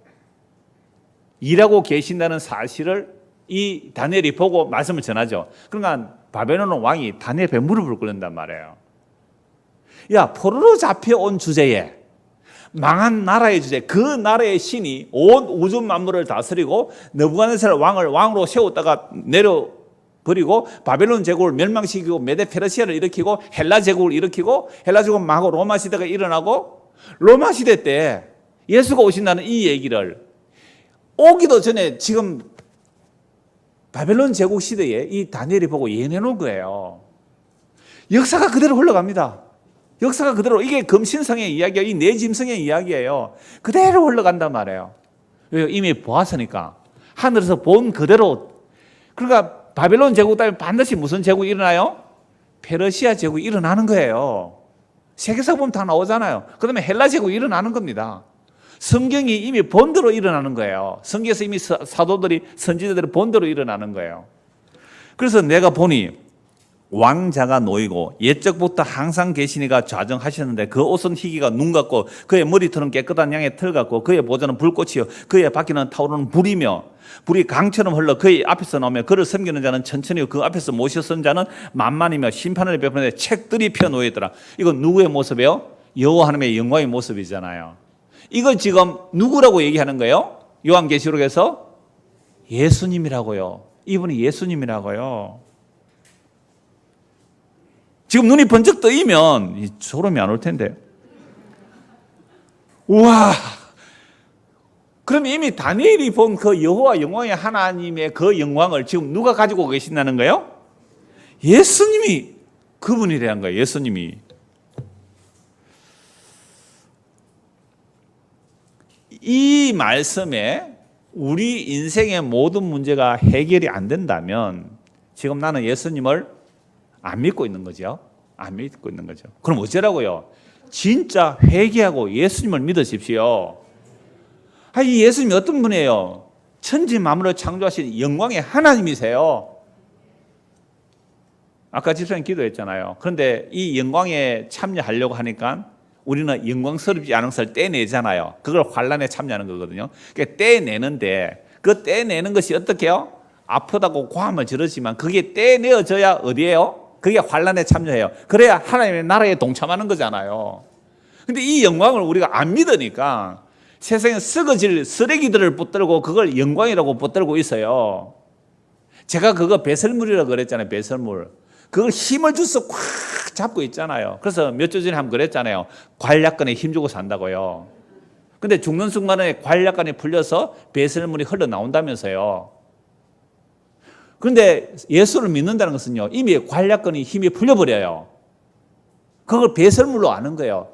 일하고 계신다는 사실을 이 다니엘이 보고 말씀을 전하죠. 그러니까 바벨론 왕이 다니엘 앞에 무릎을 꿇는단 말이에요. 야, 포로로 잡혀온 주제에, 망한 나라의 주제, 그 나라의 신이 온 우주 만물을 다스리고 느부갓네살 왕을 왕으로 세웠다가 내려버리고 바벨론 제국을 멸망시키고 메데 페르시아를 일으키고 헬라 제국을 일으키고 헬라 제국 망하고 로마 시대가 일어나고 로마 시대 때 예수가 오신다는 이 얘기를 오기도 전에 지금 바벨론 제국 시대에 이 다니엘이 보고 예언해 놓은 거예요. 역사가 그대로 흘러갑니다. 역사가 그대로, 이게 금신성의 이야기야. 이 내짐승의 이야기예요. 그대로 흘러간단 말이에요. 이미 보았으니까. 하늘에서 본 그대로. 그러니까 바벨론 제국 다음에 반드시 무슨 제국이 일어나요? 페르시아 제국이 일어나는 거예요. 세계사 보면 다 나오잖아요. 그 다음에 헬라 제국이 일어나는 겁니다. 성경이 이미 본대로 일어나는 거예요. 성경에서 이미 사도들이, 선지자들이 본대로 일어나는 거예요. 그래서 내가 보니 왕자가 놓이고 옛적부터 항상 계시니가 좌정하셨는데 그 옷은 희기가 눈 같고 그의 머리털은 깨끗한 양의 털 같고 그의 보좌는 불꽃이요 그의 바퀴는 타오르는 불이며 불이 강처럼 흘러 그의 앞에서 나오며 그를 섬기는 자는 천천히요 그 앞에서 모셔 선 자는 만만이며 심판을 베푸는데 책들이 펴놓여 있더라. 이건 누구의 모습이에요? 여호와 하나님의 영광의 모습이잖아요. 이걸 지금 누구라고 얘기하는 거예요? 요한계시록에서 예수님이라고요. 이분이 예수님이라고요. 지금 눈이 번쩍 뜨이면 소름이 안 올 텐데. 우와. 그럼 이미 다니엘이 본 그 여호와 영광의 하나님의 그 영광을 지금 누가 가지고 계신다는 거예요? 예수님이 그분이라는 거예요. 예수님이. 이 말씀에 우리 인생의 모든 문제가 해결이 안 된다면 지금 나는 예수님을 안 믿고 있는 거죠. 안 믿고 있는 거죠. 그럼 어쩌라고요? 진짜 회개하고 예수님을 믿으십시오. 이 예수님이 어떤 분이에요? 천지 만물을 창조하신 영광의 하나님이세요. 아까 집사님 기도했잖아요. 그런데 이 영광에 참여하려고 하니까 우리는 영광스럽지 않은 것을 떼내잖아요. 그걸 환란에 참여하는 거거든요. 그러니까 떼내는데 그 떼내는 것이 어떻게 해요? 아프다고 고함을 지르지만 그게 떼내어져야 어디예요? 그게 환란에 참여해요. 그래야 하나님의 나라에 동참하는 거잖아요. 근데 이 영광을 우리가 안 믿으니까 세상에 썩어질 쓰레기들을 붙들고 그걸 영광이라고 붙들고 있어요. 제가 그거 배설물이라고 그랬잖아요. 배설물. 그걸 힘을 줘서 꽉 잡고 있잖아요. 그래서 몇 주 전에 한번 그랬잖아요. 관략근에 힘주고 산다고요. 근데 죽는 순간에 관략근이 풀려서 배설물이 흘러나온다면서요. 그런데 예수를 믿는다는 것은요, 이미 관략근이 힘이 풀려버려요. 그걸 배설물로 아는 거예요.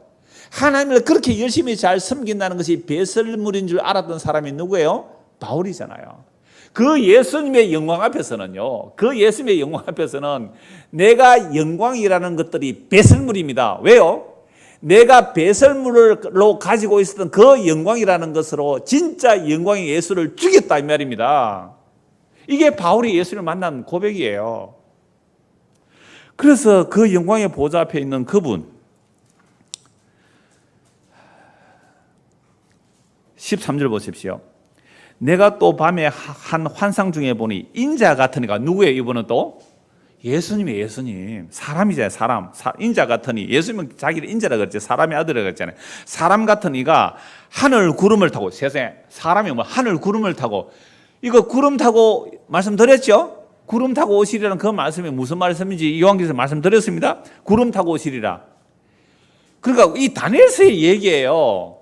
하나님을 그렇게 열심히 잘 섬긴다는 것이 배설물인 줄 알았던 사람이 누구예요? 바울이잖아요. 그 예수님의 영광 앞에서는요, 그 예수님의 영광 앞에서는 내가 영광이라는 것들이 배설물입니다. 왜요? 내가 배설물로 가지고 있었던 그 영광이라는 것으로 진짜 영광의 예수를 죽였다 이 말입니다. 이게 바울이 예수를 만난 고백이에요. 그래서 그 영광의 보좌 앞에 있는 그분 13절 보십시오. 내가 또 밤에 한 환상 중에 보니 인자 같으니가 누구예요? 이분은 또 예수님이에요. 예수님. 사람이잖아요. 사람. 인자 같으니. 예수님은 자기를 인자라 그랬죠. 사람의 아들이라고 그랬잖아요. 사람 같은 이가 하늘 구름을 타고, 세상에 사람이 뭐 하늘 구름을 타고, 이거 구름 타고 말씀드렸죠? 구름 타고 오시리라는 그 말씀이 무슨 말씀인지 요한계시록에서 말씀드렸습니다. 구름 타고 오시리라. 그러니까 이 다니엘서의 얘기예요.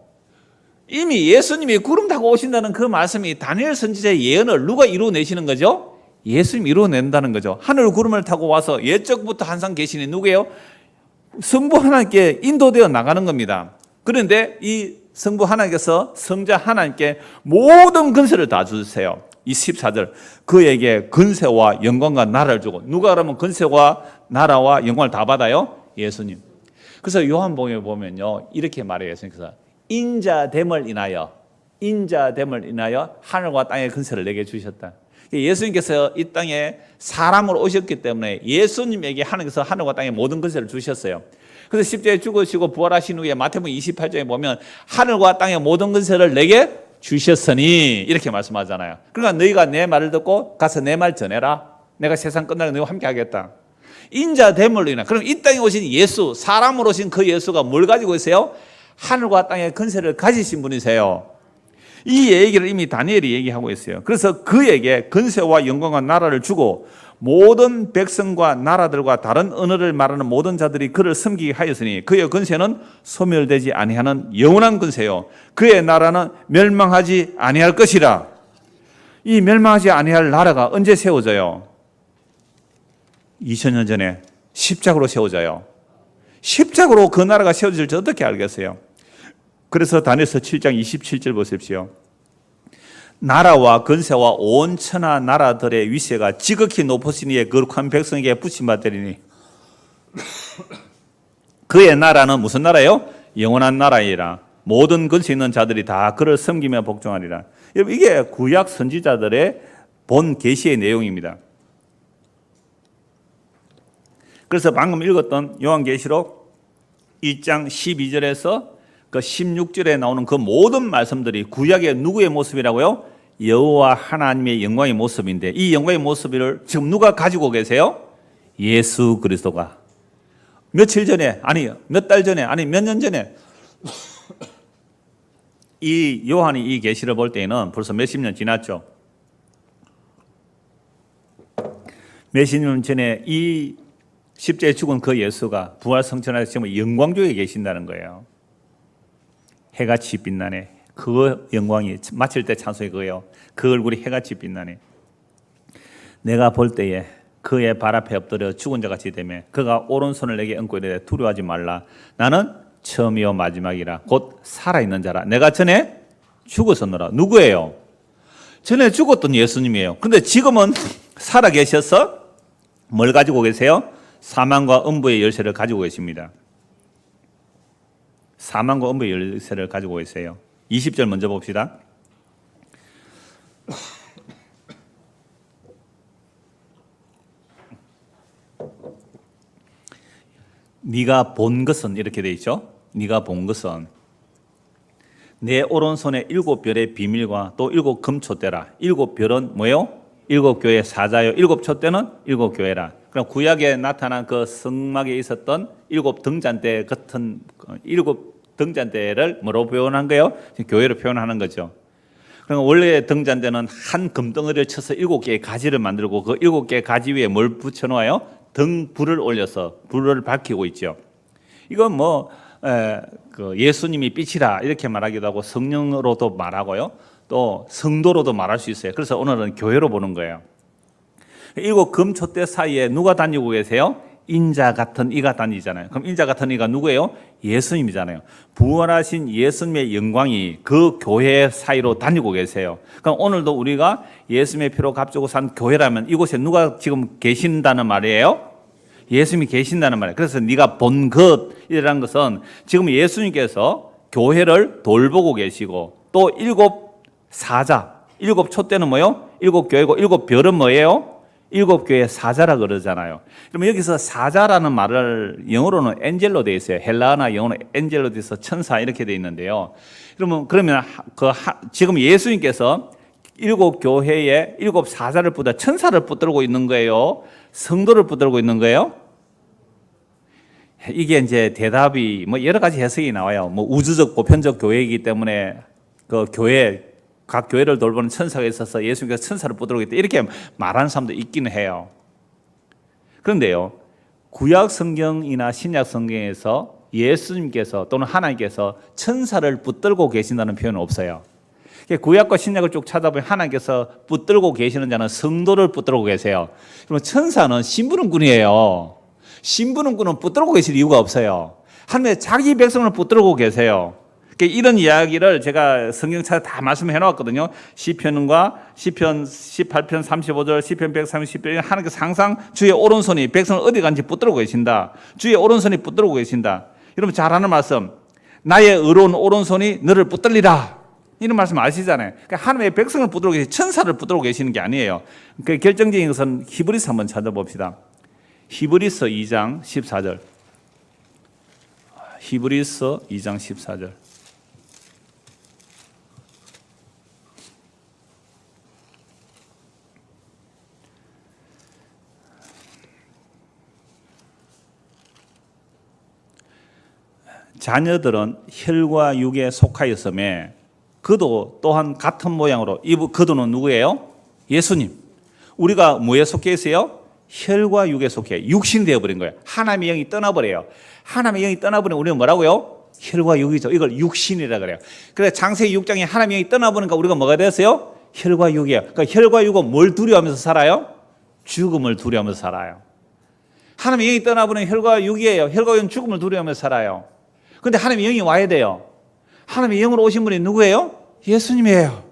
이미 예수님이 구름 타고 오신다는 그 말씀이 다니엘 선지자의 예언을 누가 이루어내시는 거죠? 예수님이 이루어낸다는 거죠. 하늘 구름을 타고 와서 옛적부터 항상 계시는 누구예요? 성부 하나님께 인도되어 나가는 겁니다. 그런데 이 성부 하나님께서 성자 하나님께 모든 근세를 다 주세요. 이 14절 그에게 근세와 영광과 나라를 주고, 누가 그러면 근세와 나라와 영광을 다 받아요? 예수님. 그래서 요한복음에 보면요 이렇게 말해요. 예수님께서 인자됨을 인하여 하늘과 땅의 근세를 내게 주셨다. 예수님께서 이 땅에 사람으로 오셨기 때문에 예수님에게 하나님께서 하늘과 땅의 모든 근세를 주셨어요. 그래서 십자가에 죽으시고 부활하신 후에 마태복음 28장에 보면 하늘과 땅의 모든 근세를 내게 주셨으니 이렇게 말씀하잖아요. 그러니까 너희가 내 말을 듣고 가서 내 말 전해라. 내가 세상 끝나고 너희와 함께 하겠다. 인자됨으로 인한, 그럼 이 땅에 오신 예수, 사람으로 오신 그 예수가 뭘 가지고 있어요? 하늘과 땅의 권세를 가지신 분이세요. 이 얘기를 이미 다니엘이 얘기하고 있어요. 그래서 그에게 권세와 영광과 나라를 주고 모든 백성과 나라들과 다른 언어를 말하는 모든 자들이 그를 섬기게 하였으니 그의 권세는 소멸되지 아니하는 영원한 권세요. 그의 나라는 멸망하지 아니할 것이라. 이 멸망하지 아니할 나라가 언제 세워져요? 2000년 전에 십자가로 세워져요. 십자가로 그 나라가 세워질지 어떻게 알겠어요? 그래서 다니엘서 7장 27절 보십시오. 나라와 권세와 온 천하 나라들의 위세가 지극히 높으시니 거룩한 백성에게 붙임받으리니 그의 나라는 무슨 나라예요? 영원한 나라이라. 모든 권세 있는 자들이 다 그를 섬기며 복종하리라. 여러분, 이게 구약 선지자들의 본 계시의 내용입니다. 그래서 방금 읽었던 요한계시록 1장 12절에서 그 16절에 나오는 그 모든 말씀들이 구약의 누구의 모습이라고요? 여호와 하나님의 영광의 모습인데, 이 영광의 모습을 지금 누가 가지고 계세요? 예수 그리스도가. 며칠 전에, 아니 몇 달 전에, 아니 몇 년 전에 이 요한이 이 계시를 볼 때에는 벌써 몇십 년 지났죠. 몇십 년 전에 이 십자가에 죽은 그 예수가 부활 성천하에서 지금 영광중에 계신다는 거예요. 해같이 빛나네. 그 영광이 마칠 때 찬송이 그거예요. 그 얼굴이 해같이 빛나네. 내가 볼 때에 그의 발 앞에 엎드려 죽은 자 같이 되며 그가 오른손을 내게 얹고 이르되 두려워하지 말라. 나는 처음이요 마지막이라. 곧 살아있는 자라. 내가 전에 죽었었노라. 누구예요? 전에 죽었던 예수님이에요. 근데 지금은 살아계셔서 뭘 가지고 계세요? 사망과 음부의 열쇠를 가지고 계십니다. 사망과 음부의 열쇠를 가지고 계세요. 20절 먼저 봅시다. 네가 본 것은 이렇게 돼 있죠. 네가 본 것은 내 오른손에 7별의 비밀과 또 7금촛대라. 7별은 뭐예요? 7교회 사자요. 7촛대는 7교회라. 그럼 구약에 나타난 그 성막에 있었던 7등잔대 같은 7등잔대를 뭐로 표현한 거예요? 교회로 표현하는 거죠. 그러니까 원래 등잔대는 한 금덩어리를 쳐서 7개의 가지를 만들고 그 7개의 가지 위에 뭘 붙여놓아요? 등불을 올려서 불을 밝히고 있죠. 이건 뭐 그 예수님이 빛이라 이렇게 말하기도 하고 성령으로도 말하고요. 또 성도로도 말할 수 있어요. 그래서 오늘은 교회로 보는 거예요. 7금촛대 사이에 누가 다니고 계세요? 인자 같은 이가 다니잖아요. 그럼 인자 같은 이가 누구예요? 예수님이잖아요. 부활하신 예수님의 영광이 그 교회 사이로 다니고 계세요. 그럼 오늘도 우리가 예수님의 피로 값주고 산 교회라면 이곳에 누가 지금 계신다는 말이에요? 예수님이 계신다는 말이에요. 그래서 네가 본 것이라는 것은 지금 예수님께서 교회를 돌보고 계시고 또 7사자, 7촛대는 뭐예요? 7교회고 7별은 뭐예요? 7교회 사자라 그러잖아요. 그러면 여기서 사자라는 말을 영어로는 엔젤로 되어 있어요. 헬라어나 영어로 엔젤로 되어서 천사 이렇게 되어 있는데요. 그러면 지금 예수님께서 7교회에 7사자를 붙여 천사를 붙들고 있는 거예요? 성도를 붙들고 있는 거예요? 이게 이제 대답이 뭐 여러 가지 해석이 나와요. 뭐 우주적 보편적 교회이기 때문에 그 교회 각 교회를 돌보는 천사가 있어서 예수님께서 천사를 붙들고 있다 이렇게 말하는 사람도 있기는 해요. 그런데요, 구약 성경이나 신약 성경에서 예수님께서 또는 하나님께서 천사를 붙들고 계신다는 표현은 없어요. 구약과 신약을 쭉 찾아보면 하나님께서 붙들고 계시는 자는 성도를 붙들고 계세요. 그러면 천사는 심부름꾼이에요. 심부름꾼은 붙들고 계실 이유가 없어요. 하나님의 자기 백성을 붙들고 계세요. 이런 이야기를 제가 성경책에 다 말씀해 놓았거든요. 시편 18편 35절, 시편 130편 하나님께서 항상 주의 오른손이 백성을 어디 간지 붙들고 계신다. 주의 오른손이 붙들고 계신다. 여러분 잘 아는 말씀. 나의 의로운 오른손이 너를 붙들리라. 이런 말씀 아시잖아요. 그러니까 하나님의 백성을 붙들고 계시, 천사를 붙들고 계시는 게 아니에요. 그 결정적인 것은 히브리서 한번 찾아봅시다. 히브리서 2장 14절. 히브리서 2장 14절. 자녀들은 혈과 육에 속하였음에 그도 또한 같은 모양으로, 그도는 누구예요? 예수님. 우리가 뭐에 속해 있어요? 혈과 육에 속해 육신이 되어버린 거예요. 하나님의 영이 떠나버려요. 하나님의 영이 떠나버리면 우리는 뭐라고요? 혈과 육이죠. 이걸 육신이라 그래요. 그래서 창세기 6장에 하나님의 영이 떠나버리니까 우리가 뭐가 됐어요? 혈과 육이에요. 그러니까 혈과 육은 뭘 두려워하면서 살아요? 죽음을 두려워하면서 살아요. 하나님의 영이 떠나버리는 혈과 육이에요. 혈과 육은 죽음을 두려워하면서 살아요. 그런데 하나님의 영이 와야 돼요. 하나님의 영으로 오신 분이 누구예요? 예수님이에요.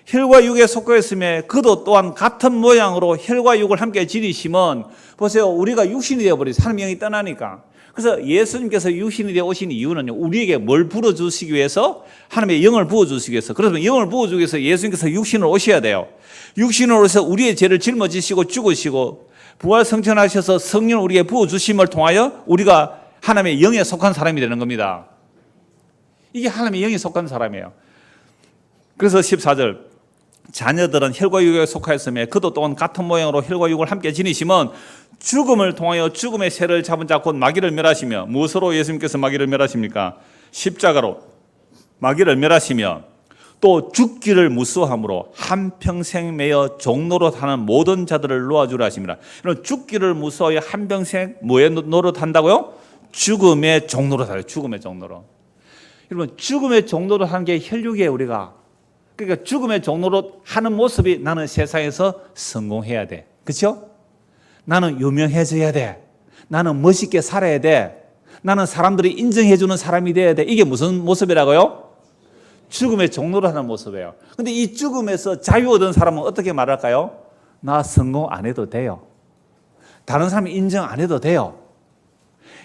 혈과 육에 속하였으며 그도 또한 같은 모양으로 혈과 육을 함께 지니시면, 보세요, 우리가 육신이 되어버렸어요. 하나님의 영이 떠나니까. 그래서 예수님께서 육신이 되어 오신 이유는요, 우리에게 뭘 부어주시기 위해서? 하나님의 영을 부어주시기 위해서. 그러면 영을 부어주기 위해서 예수님께서 육신으로 오셔야 돼요. 육신으로 오셔서 우리의 죄를 짊어지시고 죽으시고 부활 성천하셔서 성령을 우리에게 부어주심을 통하여 우리가 하나님의 영에 속한 사람이 되는 겁니다. 이게 하나님의 영에 속한 사람이에요. 그래서 14절, 자녀들은 혈과 육에 속하였으며 그도 또한 같은 모양으로 혈과 육을 함께 지니시면 죽음을 통하여 죽음의 세를 잡은 자 곧 마귀를 멸하시며, 무엇으로 예수님께서 마귀를 멸하십니까? 십자가로 마귀를 멸하시며 또 죽기를 무수함으로 한평생 매여 종로로 타는 모든 자들을 놓아주라 하십니다. 죽기를 무수하여 한평생 뭐에 노릇한다고요? 죽음의 종로로 타요. 죽음의 종로로. 여러분, 죽음의 종로로 하는 게 혈육이에요. 우리가. 그러니까 죽음의 종로로 하는 모습이, 나는 세상에서 성공해야 돼. 그렇죠? 나는 유명해져야 돼. 나는 멋있게 살아야 돼. 나는 사람들이 인정해주는 사람이 돼야 돼. 이게 무슨 모습이라고요? 죽음의 종로로 하는 모습이에요. 근데 이 죽음에서 자유 얻은 사람은 어떻게 말할까요? 나 성공 안 해도 돼요. 다른 사람이 인정 안 해도 돼요.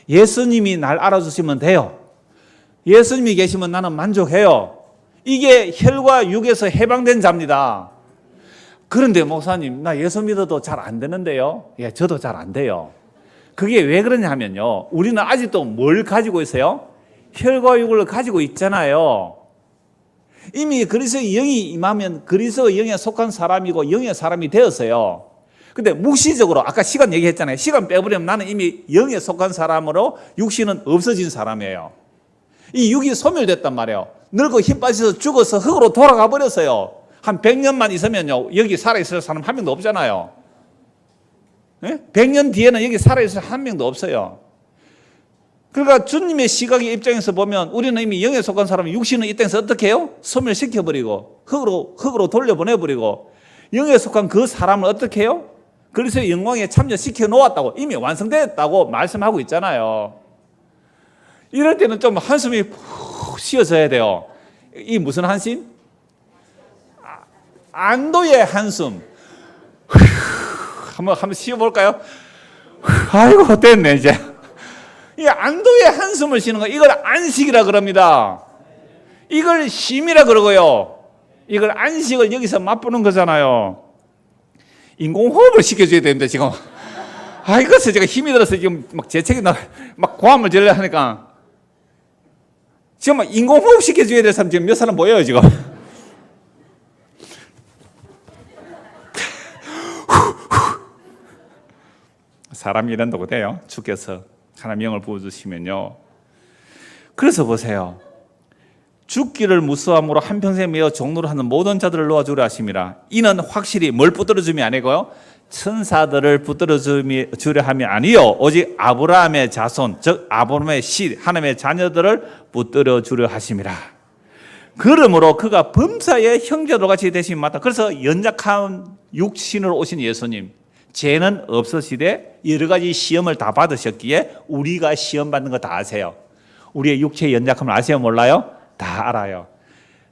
예수님이 날 알아주시면 돼요. 예수님이 계시면 나는 만족해요. 이게 혈과 육에서 해방된 자입니다. 그런데 목사님, 나 예수 믿어도 잘 안 되는데요. 예, 저도 잘 안 돼요. 그게 왜 그러냐 하면요, 우리는 아직도 뭘 가지고 있어요? 혈과 육을 가지고 있잖아요. 이미 그리스도의 영이 임하면 그리스도의 영에 속한 사람이고 영의 사람이 되었어요. 근데 묵시적으로 아까 시간 얘기했잖아요. 시간 빼버리면 나는 이미 영에 속한 사람으로 육신은 없어진 사람이에요. 이 육이 소멸됐단 말이에요. 늙고 힘 빠져서 죽어서 흙으로 돌아가 버렸어요. 한 100년만 있으면요, 여기 살아있을 사람 한 명도 없잖아요. 예? 100년 뒤에는 여기 살아있을 한 명도 없어요. 그러니까 주님의 시각의 입장에서 보면 우리는 이미 영에 속한 사람은 육신은 이 땅에서 어떻게 해요? 소멸시켜버리고 흙으로 돌려보내버리고, 영에 속한 그 사람을 어떻게 해요? 그리스도의 영광에 참여시켜 놓았다고, 이미 완성됐다고 말씀하고 있잖아요. 이럴 때는 좀 한숨이 푹 쉬어져야 돼요. 이 무슨 한숨? 안도의 한숨. 한번 쉬어볼까요? 아이고, 됐네 이제. 이 안도의 한숨을 쉬는 거, 이걸 안식이라 그럽니다. 이걸 쉼이라 그러고요. 이걸 안식을 여기서 맛보는 거잖아요. 인공호흡을 시켜줘야 되는데 지금, 이것을 제가 힘이 들어서 지금 막 재채기 막 고함을 지르려 하니까 지금 막 인공호흡 시켜줘야 될 사람 지금 몇 사람 보여요 지금. 사람이 이런다고 돼요. 주께서 하나님 영을 부어주시면요. 그래서 보세요. 죽기를 무수함으로 한평생 매어 종로로 하는 모든 자들을 놓아주려 하심이라. 이는 확실히 뭘 붙들어줌이 아니고요, 천사들을 붙들어주려 함이 아니요, 오직 아브라함의 자손, 즉 아브라함의 씨, 하나님의 자녀들을 붙들어주려 하심이라. 그러므로 그가 범사의 형제도 같이 되심이 맞다. 그래서 연약한 육신으로 오신 예수님, 죄는 없으시되 여러 가지 시험을 다 받으셨기에 우리가 시험 받는 거 다 아세요. 우리의 육체의 연약함을 아세요? 몰라요? 다 알아요.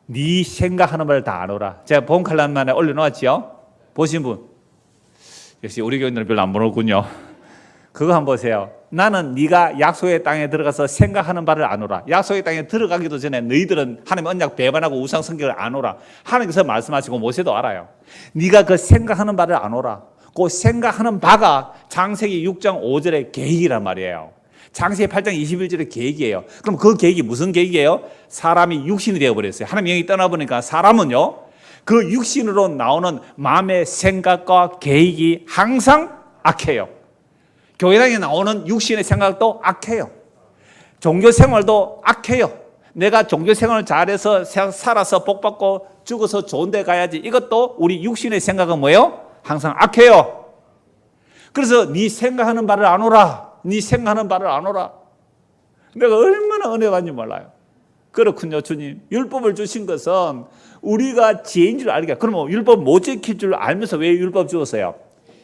네 생각하는 말을 다 아노라. 제가 본 칼럼만에 올려놓았지요. 보신 분? 역시 우리 교인들은 별로 안 보는군요. 그거 한번 보세요. 나는 네가 약속의 땅에 들어가서 생각하는 바를 아노라. 약속의 땅에 들어가기도 전에 너희들은 하나님 언약 배반하고 우상 성경을 아노라. 하나님께서 말씀하시고 모세도 알아요. 네가 그 생각하는 바를 아노라. 그 생각하는 바가 창세기 6장 5절의 계획이란 말이에요. 창세기 8장 21절의 계획이에요. 그럼 그 계획이 무슨 계획이에요? 사람이 육신이 되어버렸어요. 하나님 영이 떠나보니까 사람은요, 그 육신으로 나오는 마음의 생각과 계획이 항상 악해요. 교회당에 나오는 육신의 생각도 악해요. 종교 생활도 악해요. 내가 종교 생활을 잘해서 살아서 복받고 죽어서 좋은 데 가야지. 이것도 우리 육신의 생각은 뭐예요? 항상 악해요. 그래서 네 생각하는 바를 안 오라. 네 생각하는 바를 안 오라. 내가 얼마나 은혜 받는지 몰라요. 그렇군요, 주님. 율법을 주신 것은 우리가 죄인 줄 알게. 그러면 율법 못 지킬 줄 알면서 왜 율법 주었어요?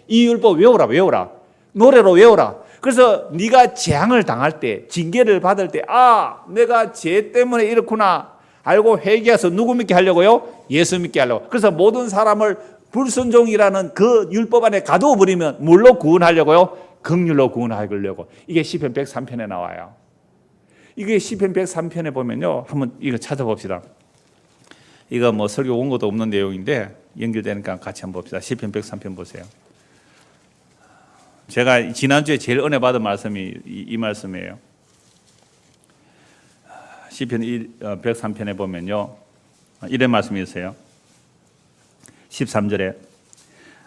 이 율법 외우라. 노래로 외우라. 그래서 네가 재앙을 당할 때, 징계를 받을 때, 아, 내가 죄 때문에 이렇구나 알고 회개해서 누구 믿게 하려고요? 예수 믿게 하려고. 그래서 모든 사람을 불순종이라는 그 율법 안에 가두어 버리면 뭘로 구원하려고요? 긍휼로 구원하려고. 이게 시편 103편에 나와요. 이게 시편 103편에 보면요, 한번 이거 찾아봅시다. 이거 뭐 설교 온 것도 없는 내용인데 연결되니까 같이 한번 봅시다. 시편 103편 보세요. 제가 지난주에 제일 은혜 받은 말씀이 이 말씀이에요. 시편 103편에 보면요, 이런 말씀이 있어요. 13절에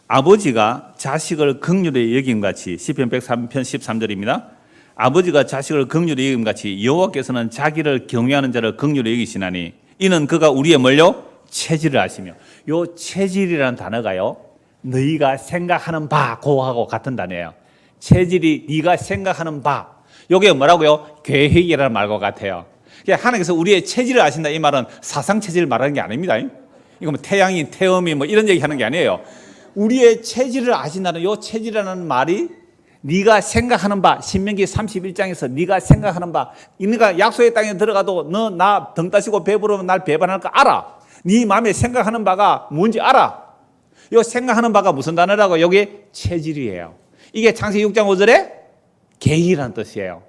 아버지가 자식을 긍휼히 여김같이, 시편 103편 13절입니다. 아버지가 자식을 긍휼히 여김같이 여호와께서는 자기를 경외하는 자를 긍휼히 여기시나니 이는 그가 우리의 뭘요? 체질을 아시며. 요 체질이라는 단어가요, 너희가 생각하는 바 고하고 같은 단어예요. 체질이 네가 생각하는 바. 요게 뭐라고요? 계획이라는 말과 같아요. 하나님께서 우리의 체질을 아신다, 이 말은 사상 체질을 말하는 게 아닙니다. 이거 뭐 태양이, 태음이 뭐 이런 얘기 하는 게 아니에요. 우리의 체질을 아신다는 요 체질이라는 말이 네가 생각하는 바, 신명기 31장에서 네가 생각하는 바, 네가 약속의 땅에 들어가도 너 나 등 따시고 배부르면 날 배반할 거 알아. 네 마음에 생각하는 바가 뭔지 알아. 요 생각하는 바가 무슨 단어라고? 여기 체질이에요. 이게 창세기 6장 5절에 계획이라는 뜻이에요.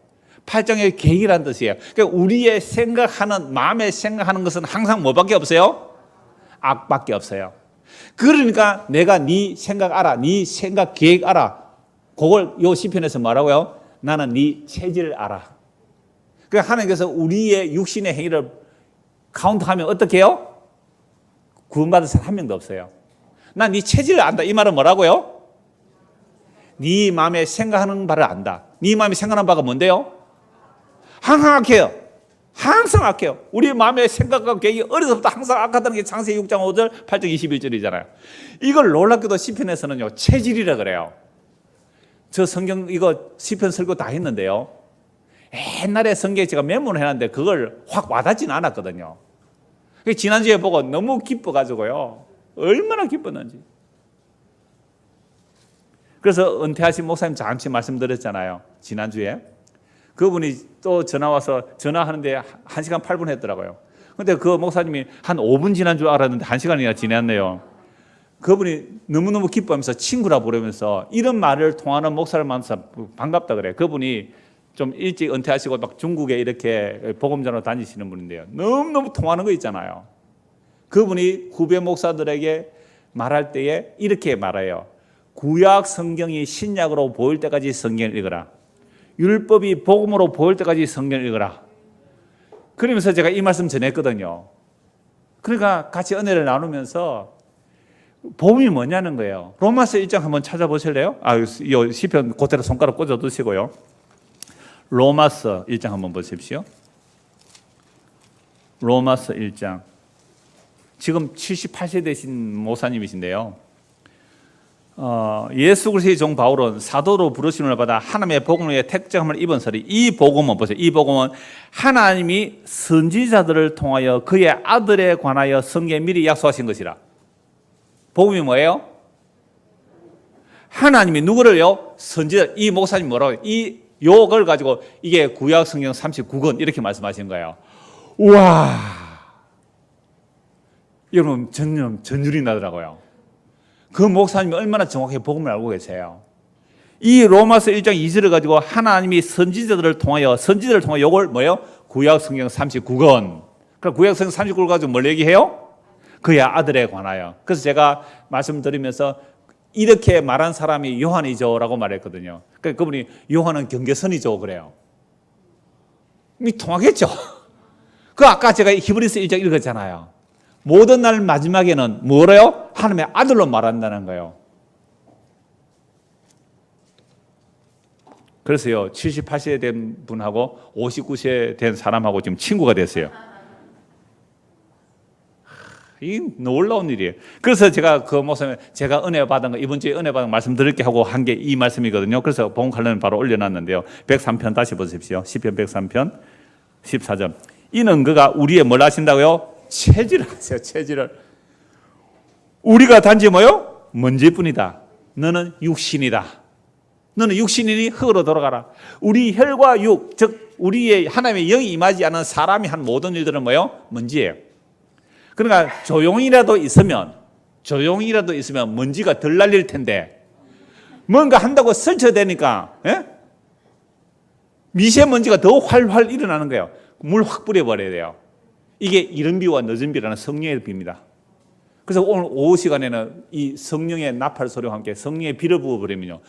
8장의 계획이라는 뜻이에요. 그러니까 우리의 생각하는, 마음에 생각하는 것은 항상 뭐밖에 없어요? 악밖에 없어요. 그러니까 내가 네 생각 알아, 네 생각 계획 알아. 그걸 요 시편에서 뭐라고요? 나는 네 체질을 알아. 그러니까 하나님께서 우리의 육신의 행위를 카운트하면 어떻게 해요? 구원받은 사람 한 명도 없어요. 난 네 체질을 안다. 이 말은 뭐라고요? 네 마음에 생각하는 바를 안다. 네 마음에 생각하는 바가 뭔데요? 항상 악해요. 항상 악해요. 우리 마음의 생각과 계획이 어려서부터 항상 악하다는 게 창세기 6장 5절, 8장 21절이잖아요. 이걸 놀랍게도 시편에서는요, 체질이라 그래요. 저 성경 이거 시편 설교 다 했는데요, 옛날에 성경에 제가 메모를 해놨는데 그걸 확 와닿지는 않았거든요. 지난주에 보고 너무 기뻐가지고요, 얼마나 기뻤는지. 그래서 은퇴하신 목사님 잠시 말씀드렸잖아요, 지난주에. 그분이 또 전화하는데 1시간 8분 했더라고요. 근데 그 목사님이 한 5분 지난 줄 알았는데 1시간이나 지났네요. 그분이 너무너무 기뻐하면서 친구라 부르면서 이런 말을 통하는 목사를 만나서 반갑다 그래요. 그분이 좀 일찍 은퇴하시고 막 중국에 이렇게 복음전으로 다니시는 분인데요, 너무너무 통하는 거 있잖아요. 그분이 후배 목사들에게 말할 때에 이렇게 말해요. 구약 성경이 신약으로 보일 때까지 성경을 읽어라. 율법이 복음으로 보일 때까지 성경을 읽어라. 그러면서 제가 이 말씀 전했거든요. 그러니까 같이 은혜를 나누면서 복음이 뭐냐는 거예요. 로마서 1장 한번 찾아보실래요? 이 시편 그대로 손가락 꽂아 두시고요. 로마서 1장 한번 보십시오. 로마서 1장. 지금 78세 되신 모사님이신데요, 예수 그리스도의 종 바울은 사도로 부르심을 받아 하나님의 복음의 택정함을 입은 서리. 이 복음은 보세요. 이 복음은 하나님이 선지자들을 통하여 그의 아들에 관하여 성경에 미리 약속하신 것이라. 복음이 뭐예요? 하나님이 누구를요? 선지자. 이 목사님 뭐라고? 이 욕을 가지고 이게 구약 성경 39권 이렇게 말씀하신 거예요. 우와, 여러분 전율이 나더라고요. 그 목사님이 얼마나 정확하게 복음을 알고 계세요. 이 로마서 1장 2절을 가지고 하나님이 선지자들을 통하여 이걸 뭐예요? 구약 성경 39권. 그럼 구약 성경 39권을 가지고 뭘 얘기해요? 그의 아들에 관하여. 그래서 제가 말씀드리면서 이렇게 말한 사람이 요한이죠 라고 말했거든요. 그러니까 그분이 요한은 경계선이죠 그래요. 통하겠죠. 그 아까 제가 히브리서 1장 읽었잖아요. 모든 날 마지막에는 뭐래요? 하나님의 아들로 말한다는 거예요. 그래서요 78세 된 분하고 59세 된 사람하고 지금 친구가 됐어요. 이 놀라운 일이에요. 그래서 제가 그 목사님 제가 은혜 받은 거 이번 주에 은혜 받은 거 말씀드릴게 하고 한 게 이 말씀이거든요. 그래서 복음 칼럼을 바로 올려놨는데요. 103편 다시 보십시오. 시편 103편 14절. 이는 그가 우리의 뭘 하신다고요? 체질을 하세요. 체질을. 우리가 단지 뭐요? 먼지뿐이다. 너는 육신이다. 너는 육신이니 흙으로 돌아가라. 우리 혈과 육, 즉 우리의 하나님의 영이 임하지 않은 사람이 한 모든 일들은 뭐요? 먼지예요. 그러니까 조용히라도 있으면 먼지가 덜 날릴 텐데 뭔가 한다고 설쳐대니까 미세먼지가 더 활활 일어나는 거예요. 물 확 뿌려버려야 돼요. 이게 이른 비와 늦은 비라는 성령의 비입니다. 그래서 오늘 오후 시간에는 이 성령의 나팔 소리와 함께 성령의 비를 부어버리면요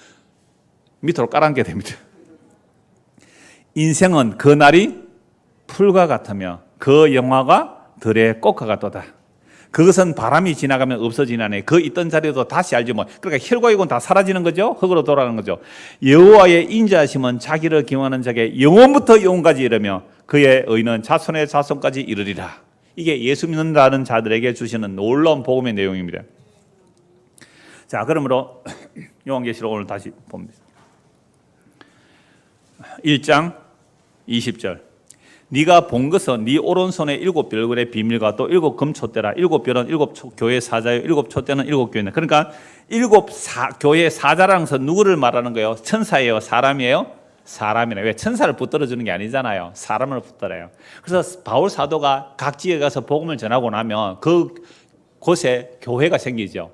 밑으로 깔아앉게 됩니다. 인생은 그 날이 풀과 같으며 그 영화가 들의 꽃과 같도다. 그것은 바람이 지나가면 없어지나니 그 있던 자리도 다시 알지 뭐. 그러니까 혈과 육은 다 사라지는 거죠. 흙으로 돌아가는 거죠. 여호와의 인자하심은 자기를 경외하는 자에게 영원부터 영원까지 이르며 그의 의는 자손의 자손까지 이르리라. 이게 예수 믿는다는 자들에게 주시는 놀라운 복음의 내용입니다. 자, 그러므로 요한계시록 오늘 다시 봅니다. 1장 20절. 네가 본 것은 네 오른손에 7별들의 비밀과 또 7 금촛대라. 7별은 7 교회 사자요 7 촛대는 7 교회네. 그러니까 7 교회 사자라는 것은 누구를 말하는 거예요? 천사예요? 사람이에요? 사람이네. 왜? 천사를 붙들어 주는 게 아니잖아요. 사람을 붙들어요. 그래서 바울 사도가 각 지역에 가서 복음을 전하고 나면 그 곳에 교회가 생기죠.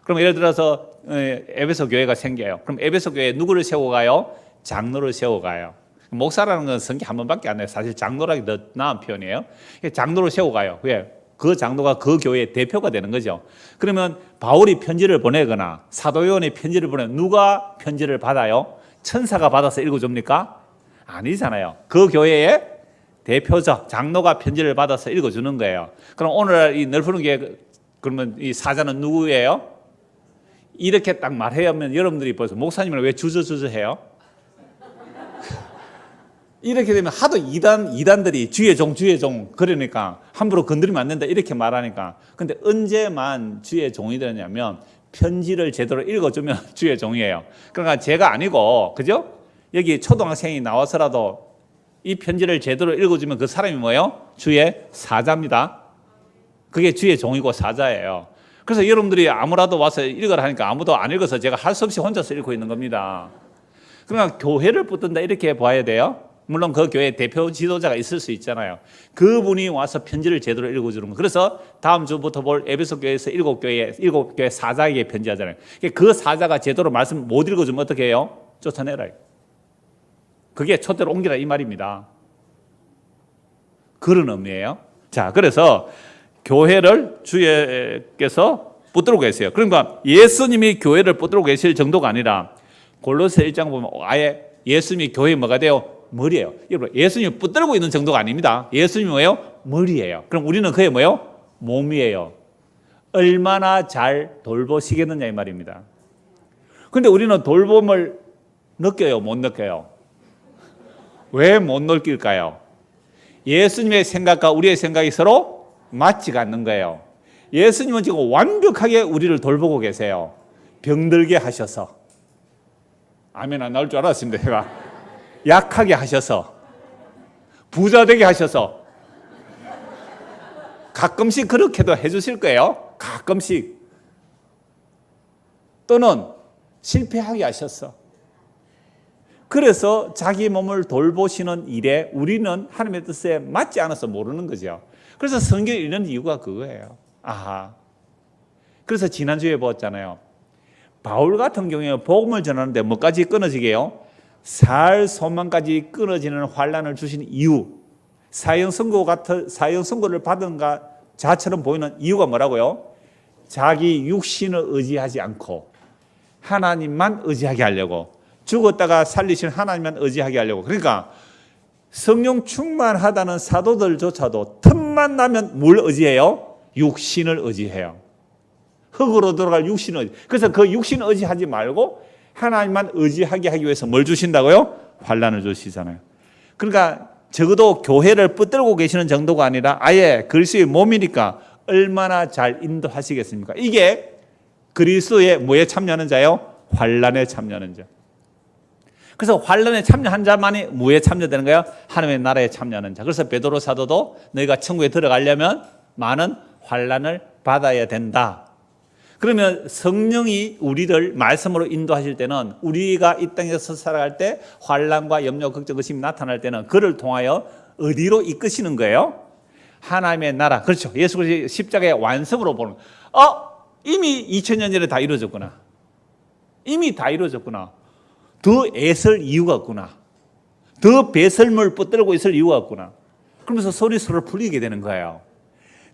그럼 예를 들어서 에베소 교회가 생겨요. 그럼 에베소 교회에 누구를 세우고 가요? 장로를 세우고 가요. 목사라는 건 성경 한 번밖에 안 해요. 사실 장로라기 더 나은 표현이에요. 장로를 세우고 가요. 왜? 그 장로가 그 교회의 대표가 되는 거죠. 그러면 바울이 편지를 보내거나 사도 요한이 편지를 보내면 누가 편지를 받아요? 천사가 받아서 읽어줍니까? 아니잖아요. 그 교회의 대표자 장로가 편지를 받아서 읽어주는 거예요. 그럼 오늘 이 넓은 교회 그러면 이 사자는 누구예요? 이렇게 딱 말하면 여러분들이 벌써 목사님을 왜 주저주저해요? 이렇게 되면 하도 이단들이 주의 종 그러니까 함부로 건드리면 안 된다 이렇게 말하니까. 근데 언제만 주의 종이 되냐면 편지를 제대로 읽어주면 주의 종이에요. 그러니까 제가 아니고 그죠? 여기 초등학생이 나와서라도 이 편지를 제대로 읽어주면 그 사람이 뭐예요? 주의 사자입니다. 그게 주의 종이고 사자예요. 그래서 여러분들이 아무라도 와서 읽으라 하니까 아무도 안 읽어서 제가 할 수 없이 혼자서 읽고 있는 겁니다. 그러니까 교회를 붙든다 이렇게 봐야 돼요. 물론 그 교회 대표 지도자가 있을 수 있잖아요. 그분이 와서 편지를 제대로 읽어주는 거. 그래서 다음 주부터 볼 에베소 교회에서 7교회 사자에게 편지하잖아요. 그 사자가 제대로 말씀 못 읽어주면 어떻게 해요? 쫓아내라. 그게 촛대로 옮기라 이 말입니다. 그런 의미예요. 자, 그래서 교회를 주께서 붙들고 계세요. 그러니까 예수님이 교회를 붙들고 계실 정도가 아니라 골로새 1장 보면 아예 예수님이 교회에 뭐가 돼요? 머리예요. 여러분, 예수님이 붙들고 있는 정도가 아닙니다. 예수님이 뭐예요? 머리예요. 그럼 우리는 그의 뭐예요? 몸이에요. 얼마나 잘 돌보시겠느냐 이 말입니다. 그런데 우리는 돌봄을 느껴요? 못 느껴요? 왜 못 느낄까요? 예수님의 생각과 우리의 생각이 서로 맞지가 않는 거예요. 예수님은 지금 완벽하게 우리를 돌보고 계세요. 병들게 하셔서. 아멘 안 나올 줄 알았습니다. 제가. 약하게 하셔서 부자 되게 하셔서 가끔씩 그렇게도 해주실 거예요. 가끔씩. 또는 실패하게 하셔서. 그래서 자기 몸을 돌보시는 일에 우리는 하나님의 뜻에 맞지 않아서 모르는 거죠. 그래서 성경을 읽는 이유가 그거예요. 아하. 그래서 지난주에 보았잖아요. 바울 같은 경우에 복음을 전하는데 뭐까지 끊어지게요? 살 소망까지 끊어지는 환난을 주신 이유, 사형 선고를 받은 자처럼 보이는 이유가 뭐라고요? 자기 육신을 의지하지 않고 하나님만 의지하게 하려고, 죽었다가 살리신 하나님만 의지하게 하려고. 그러니까 성령 충만하다는 사도들조차도 틈만 나면 뭘 의지해요? 육신을 의지해요. 흙으로 돌아갈 육신을 의지. 그래서 그 육신을 의지하지 말고 하나님만 의지하게 하기 위해서 뭘 주신다고요? 환난을 주시잖아요. 그러니까 적어도 교회를 붙들고 계시는 정도가 아니라 아예 그리스도의 몸이니까 얼마나 잘 인도하시겠습니까? 이게 그리스도의 뭐에 참여하는 자요? 환난에 참여하는 자. 그래서 환난에 참여한 자만이 뭐에 참여되는 거예요? 하나님의 나라에 참여하는 자. 그래서 베드로 사도도 너희가 천국에 들어가려면 많은 환난을 받아야 된다. 그러면 성령이 우리를 말씀으로 인도하실 때는 우리가 이 땅에서 살아갈 때 환난과 염려, 걱정, 의심이 나타날 때는 그를 통하여 어디로 이끄시는 거예요? 하나님의 나라. 그렇죠. 예수 그리스도의 십자가의 완성으로 보는 거예요. 이미 2000년 전에 다 이루어졌구나. 이미 다 이루어졌구나. 더 애쓸 이유가 없구나. 더 배설물 붙들고 있을 이유가 없구나. 그러면서 서로 풀리게 되는 거예요.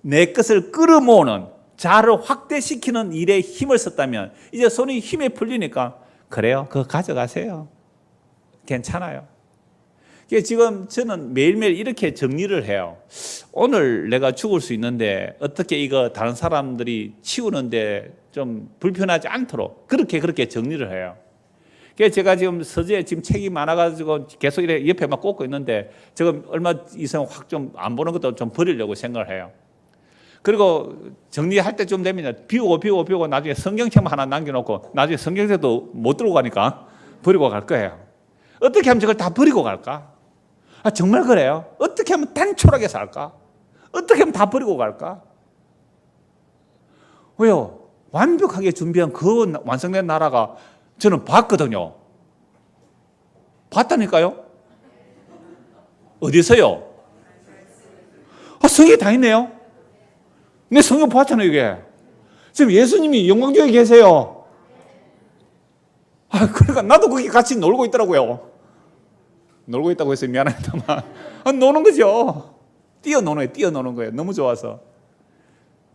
내 것을 끌어모으는 자아를 확대시키는 일에 힘을 썼다면 이제 손이 힘에 풀리니까 그래요. 그거 가져가세요. 괜찮아요. 지금 저는 매일매일 이렇게 정리를 해요. 오늘 내가 죽을 수 있는데 어떻게 이거 다른 사람들이 치우는데 좀 불편하지 않도록 그렇게 정리를 해요. 제가 지금 서재에 지금 책이 많아가지고 계속 이렇게 옆에 막 꽂고 있는데 지금 얼마 이상 확 좀 안 보는 것도 좀 버리려고 생각을 해요. 그리고 정리할 때쯤 되면 비우고 나중에 성경책 하나 남겨놓고 나중에 성경책도 못 들고 가니까 버리고 갈 거예요. 어떻게 하면 저걸 다 버리고 갈까? 정말 그래요? 어떻게 하면 단촐하게 살까? 어떻게 하면 다 버리고 갈까? 왜요? 완벽하게 준비한 그 완성된 나라가 저는 봤거든요. 봤다니까요? 어디서요? 성경에 다 있네요. 내 성경 봤잖아요, 이게. 지금 예수님이 영광교회에 계세요. 그러니까 나도 거기 같이 놀고 있더라고요. 놀고 있다고 해서 미안합니다만. 노는 거죠. 뛰어노는 거예요. 너무 좋아서.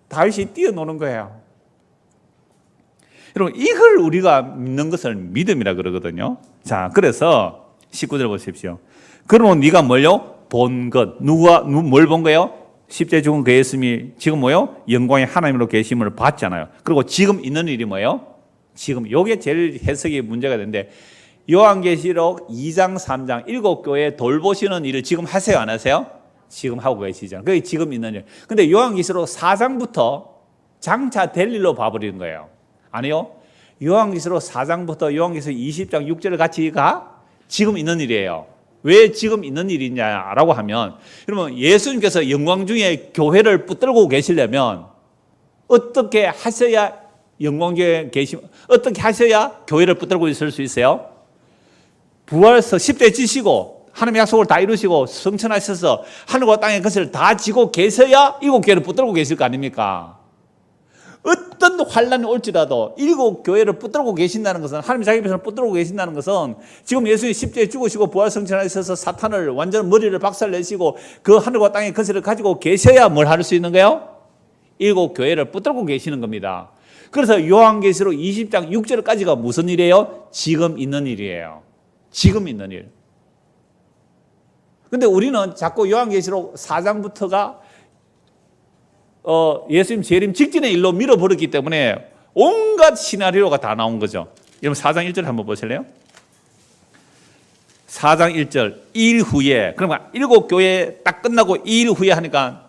다윗이 뛰어노는 거예요. 여러분, 이걸 우리가 믿는 것을 믿음이라 그러거든요. 자, 그래서 19절 보십시오. 그러면 네가 뭘요? 본 것. 뭘 본 거예요? 십자가에 죽은 그 예수님이 지금 뭐요? 영광의 하나님으로 계심을 봤잖아요. 그리고 지금 있는 일이 뭐예요? 지금 요게 제일 해석이 문제가 되는데 요한계시록 2장 3장 7교회 돌보시는 일을 지금 하세요, 안 하세요? 지금 하고 계시잖아요. 그게 지금 있는 일. 근데 요한계시록 4장부터 장차 될 일로 봐버리는 거예요. 아니요. 요한계시록 4장부터 요한계시록 20장 6절을 같이 가 지금 있는 일이에요. 왜 지금 있는 일이냐라고 하면 여러분 예수님께서 영광 중에 교회를 붙들고 계시려면 어떻게 하셔야 영광교회에 계시면 어떻게 하셔야 교회를 붙들고 있을 수 있어요? 부활해서 10대 지시고 하나님의 약속을 다 이루시고 성천하셔서 하늘과 땅의 것을 다 지고 계셔야 일곱 교회를 붙들고 계실 거 아닙니까? 어떤 환란이 올지라도 일곱 교회를 붙들고 계신다는 것은 하나님 자기 백성을 붙들고 계신다는 것은 지금 예수님이 십자가에 죽으시고 부활성천하셔서 사탄을 완전 머리를 박살내시고 그 하늘과 땅의 것을 가지고 계셔야 뭘 할 수 있는 거예요? 일곱 교회를 붙들고 계시는 겁니다. 그래서 요한계시록 20장 6절까지가 무슨 일이에요? 지금 있는 일이에요. 지금 있는 일. 근데 우리는 자꾸 요한계시록 4장부터가 예수님 재림 직전의 일로 밀어버렸기 때문에 온갖 시나리오가 다 나온 거죠. 여러분 4장 1절 한번 보실래요? 4장 1절 2일 후에 그러면 일곱 교회 딱 끝나고 2일 후에 하니까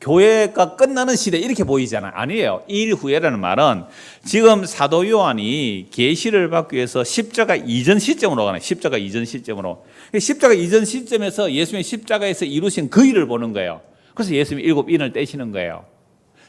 교회가 끝나는 시대 이렇게 보이잖아요. 아니에요. 2일 후에라는 말은 지금 사도 요한이 계시를 받기 위해서 십자가 이전 시점으로 가는 십자가 이전 시점으로. 십자가 이전 시점에서 예수님의 십자가에서 이루신 그 일을 보는 거예요. 그래서 예수님이 일곱 인을 떼시는 거예요.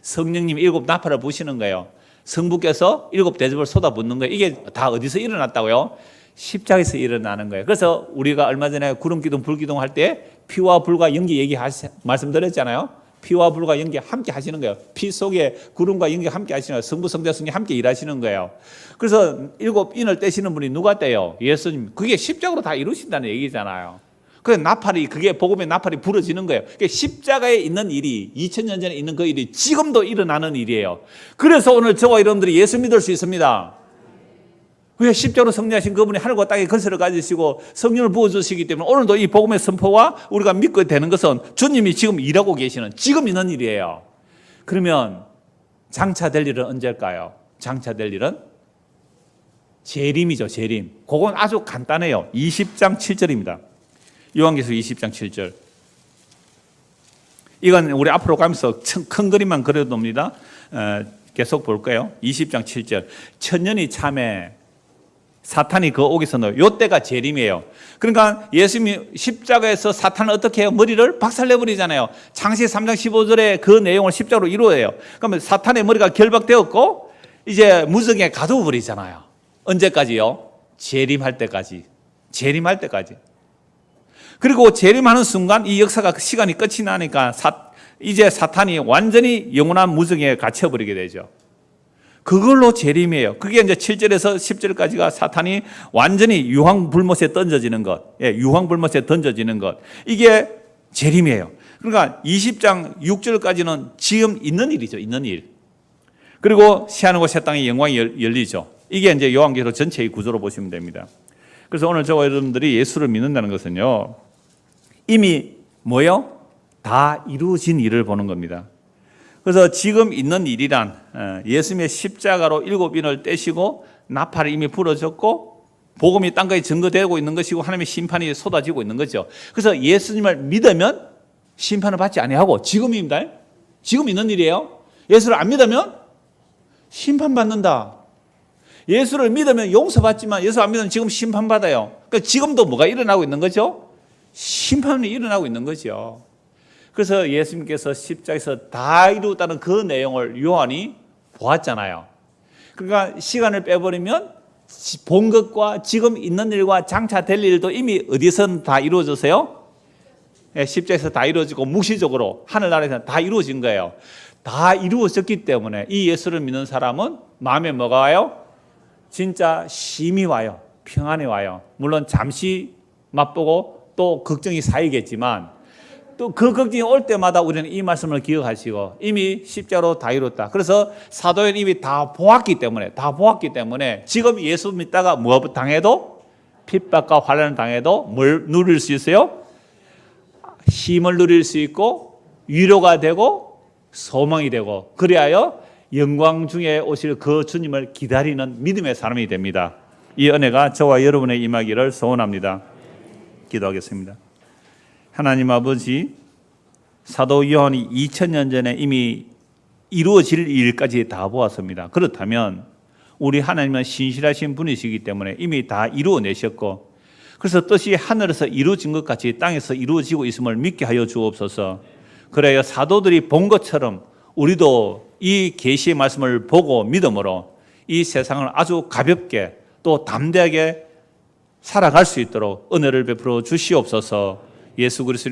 성령님이 일곱 나팔을 부시는 거예요. 성부께서 일곱 대접을 쏟아붓는 거예요. 이게 다 어디서 일어났다고요? 십자가에서 일어나는 거예요. 그래서 우리가 얼마 전에 구름기둥 불기둥 할 때 피와 불과 연기 말씀드렸잖아요. 피와 불과 연기 함께 하시는 거예요. 피 속에 구름과 연기 함께 하시는 거예요. 성부, 성자, 성령 함께 일하시는 거예요. 그래서 일곱 인을 떼시는 분이 누가 떼요? 예수님. 그게 십자가로 다 이루신다는 얘기잖아요. 그래서 나팔이 그게 복음의 나팔이 부러지는 거예요. 그러니까 십자가에 있는 일이 2000년 전에 있는 그 일이 지금도 일어나는 일이에요. 그래서 오늘 저와 여러분들이 예수 믿을 수 있습니다. 왜? 십자가로 승리하신 그분이 하늘과 땅의 건설을 가지시고 성령을 부어주시기 때문에 오늘도 이 복음의 선포와 우리가 믿고 되는 것은 주님이 지금 일하고 계시는 지금 있는 일이에요. 그러면 장차 될 일은 언제일까요? 장차 될 일은 재림이죠, 재림. 그건 아주 간단해요. 20장 7절입니다. 요한계시록 20장 7절. 이건 우리 앞으로 가면서 큰 그림만 그려도 됩니다. 계속 볼까요? 20장 7절. 천년이 참에 사탄이 그 옥에서 넣어요. 요때가 재림이에요. 그러니까 예수님이 십자가에서 사탄을 어떻게 해요? 머리를 박살내버리잖아요. 창세기 3장 15절에 그 내용을 십자가로 이루어요. 그러면 사탄의 머리가 결박되었고 이제 무정에 가둬버리잖아요. 언제까지요? 재림할 때까지. 재림할 때까지. 그리고 재림하는 순간 이 역사가 시간이 끝이 나니까 이제 사탄이 완전히 영원한 무정에 갇혀버리게 되죠. 그걸로 재림이에요. 그게 이제 7절에서 10절까지가 사탄이 완전히 유황불못에 던져지는 것. 예, 유황불못에 던져지는 것. 이게 재림이에요. 그러니까 20장 6절까지는 지금 있는 일이죠. 있는 일. 그리고 새하늘과 새 땅의 영광이 열리죠. 이게 이제 요한계시록 전체의 구조로 보시면 됩니다. 그래서 오늘 저와 여러분들이 예수를 믿는다는 것은요, 이미 뭐요? 다 이루어진 일을 보는 겁니다. 그래서 지금 있는 일이란 예수님의 십자가로 7인을 떼시고 나팔이 이미 부러졌고 복음이 땅까지 증거되고 있는 것이고 하나님의 심판이 쏟아지고 있는 거죠. 그래서 예수님을 믿으면 심판을 받지 아니하고 지금입니다. 지금 있는 일이에요. 예수를 안 믿으면 심판받는다. 예수를 믿으면 용서받지만 예수 안 믿으면 지금 심판받아요. 그러니까 지금도 뭐가 일어나고 있는 거죠? 심판이 일어나고 있는 거죠. 그래서 예수님께서 십자가에서 다 이루었다는 그 내용을 요한이 보았잖아요. 그러니까 시간을 빼버리면 본 것과 지금 있는 일과 장차 될 일도 이미 어디서는 다 이루어졌어요? 십자가에서 다 이루어지고 묵시적으로 하늘나라에서 다 이루어진 거예요. 다 이루어졌기 때문에 이 예수를 믿는 사람은 마음에 뭐가 와요? 진짜 쉼이 와요. 평안이 와요. 물론 잠시 맛보고 또 걱정이 쌓이겠지만 또 그 걱정이 올 때마다 우리는 이 말씀을 기억하시고 이미 십자로 다 이뤘다. 그래서 사도는 이미 다 보았기 때문에 지금 예수 믿다가 뭐 당해도 핍박과 환난을 당해도 뭘 누릴 수 있어요? 힘을 누릴 수 있고 위로가 되고 소망이 되고 그리하여 영광 중에 오실 그 주님을 기다리는 믿음의 사람이 됩니다. 이 은혜가 저와 여러분의 임하기를 소원합니다. 기도하겠습니다. 하나님 아버지, 사도 요한이 2000년 전에 이미 이루어질 일까지 다 보았습니다. 그렇다면 우리 하나님은 신실하신 분이시기 때문에 이미 다 이루어내셨고 그래서 뜻이 하늘에서 이루어진 것 같이 땅에서 이루어지고 있음을 믿게 하여 주옵소서. 그래야 사도들이 본 것처럼 우리도 이 계시의 말씀을 보고 믿음으로 이 세상을 아주 가볍게 또 담대하게 살아갈 수 있도록 은혜를 베풀어 주시옵소서. 예수 그리스도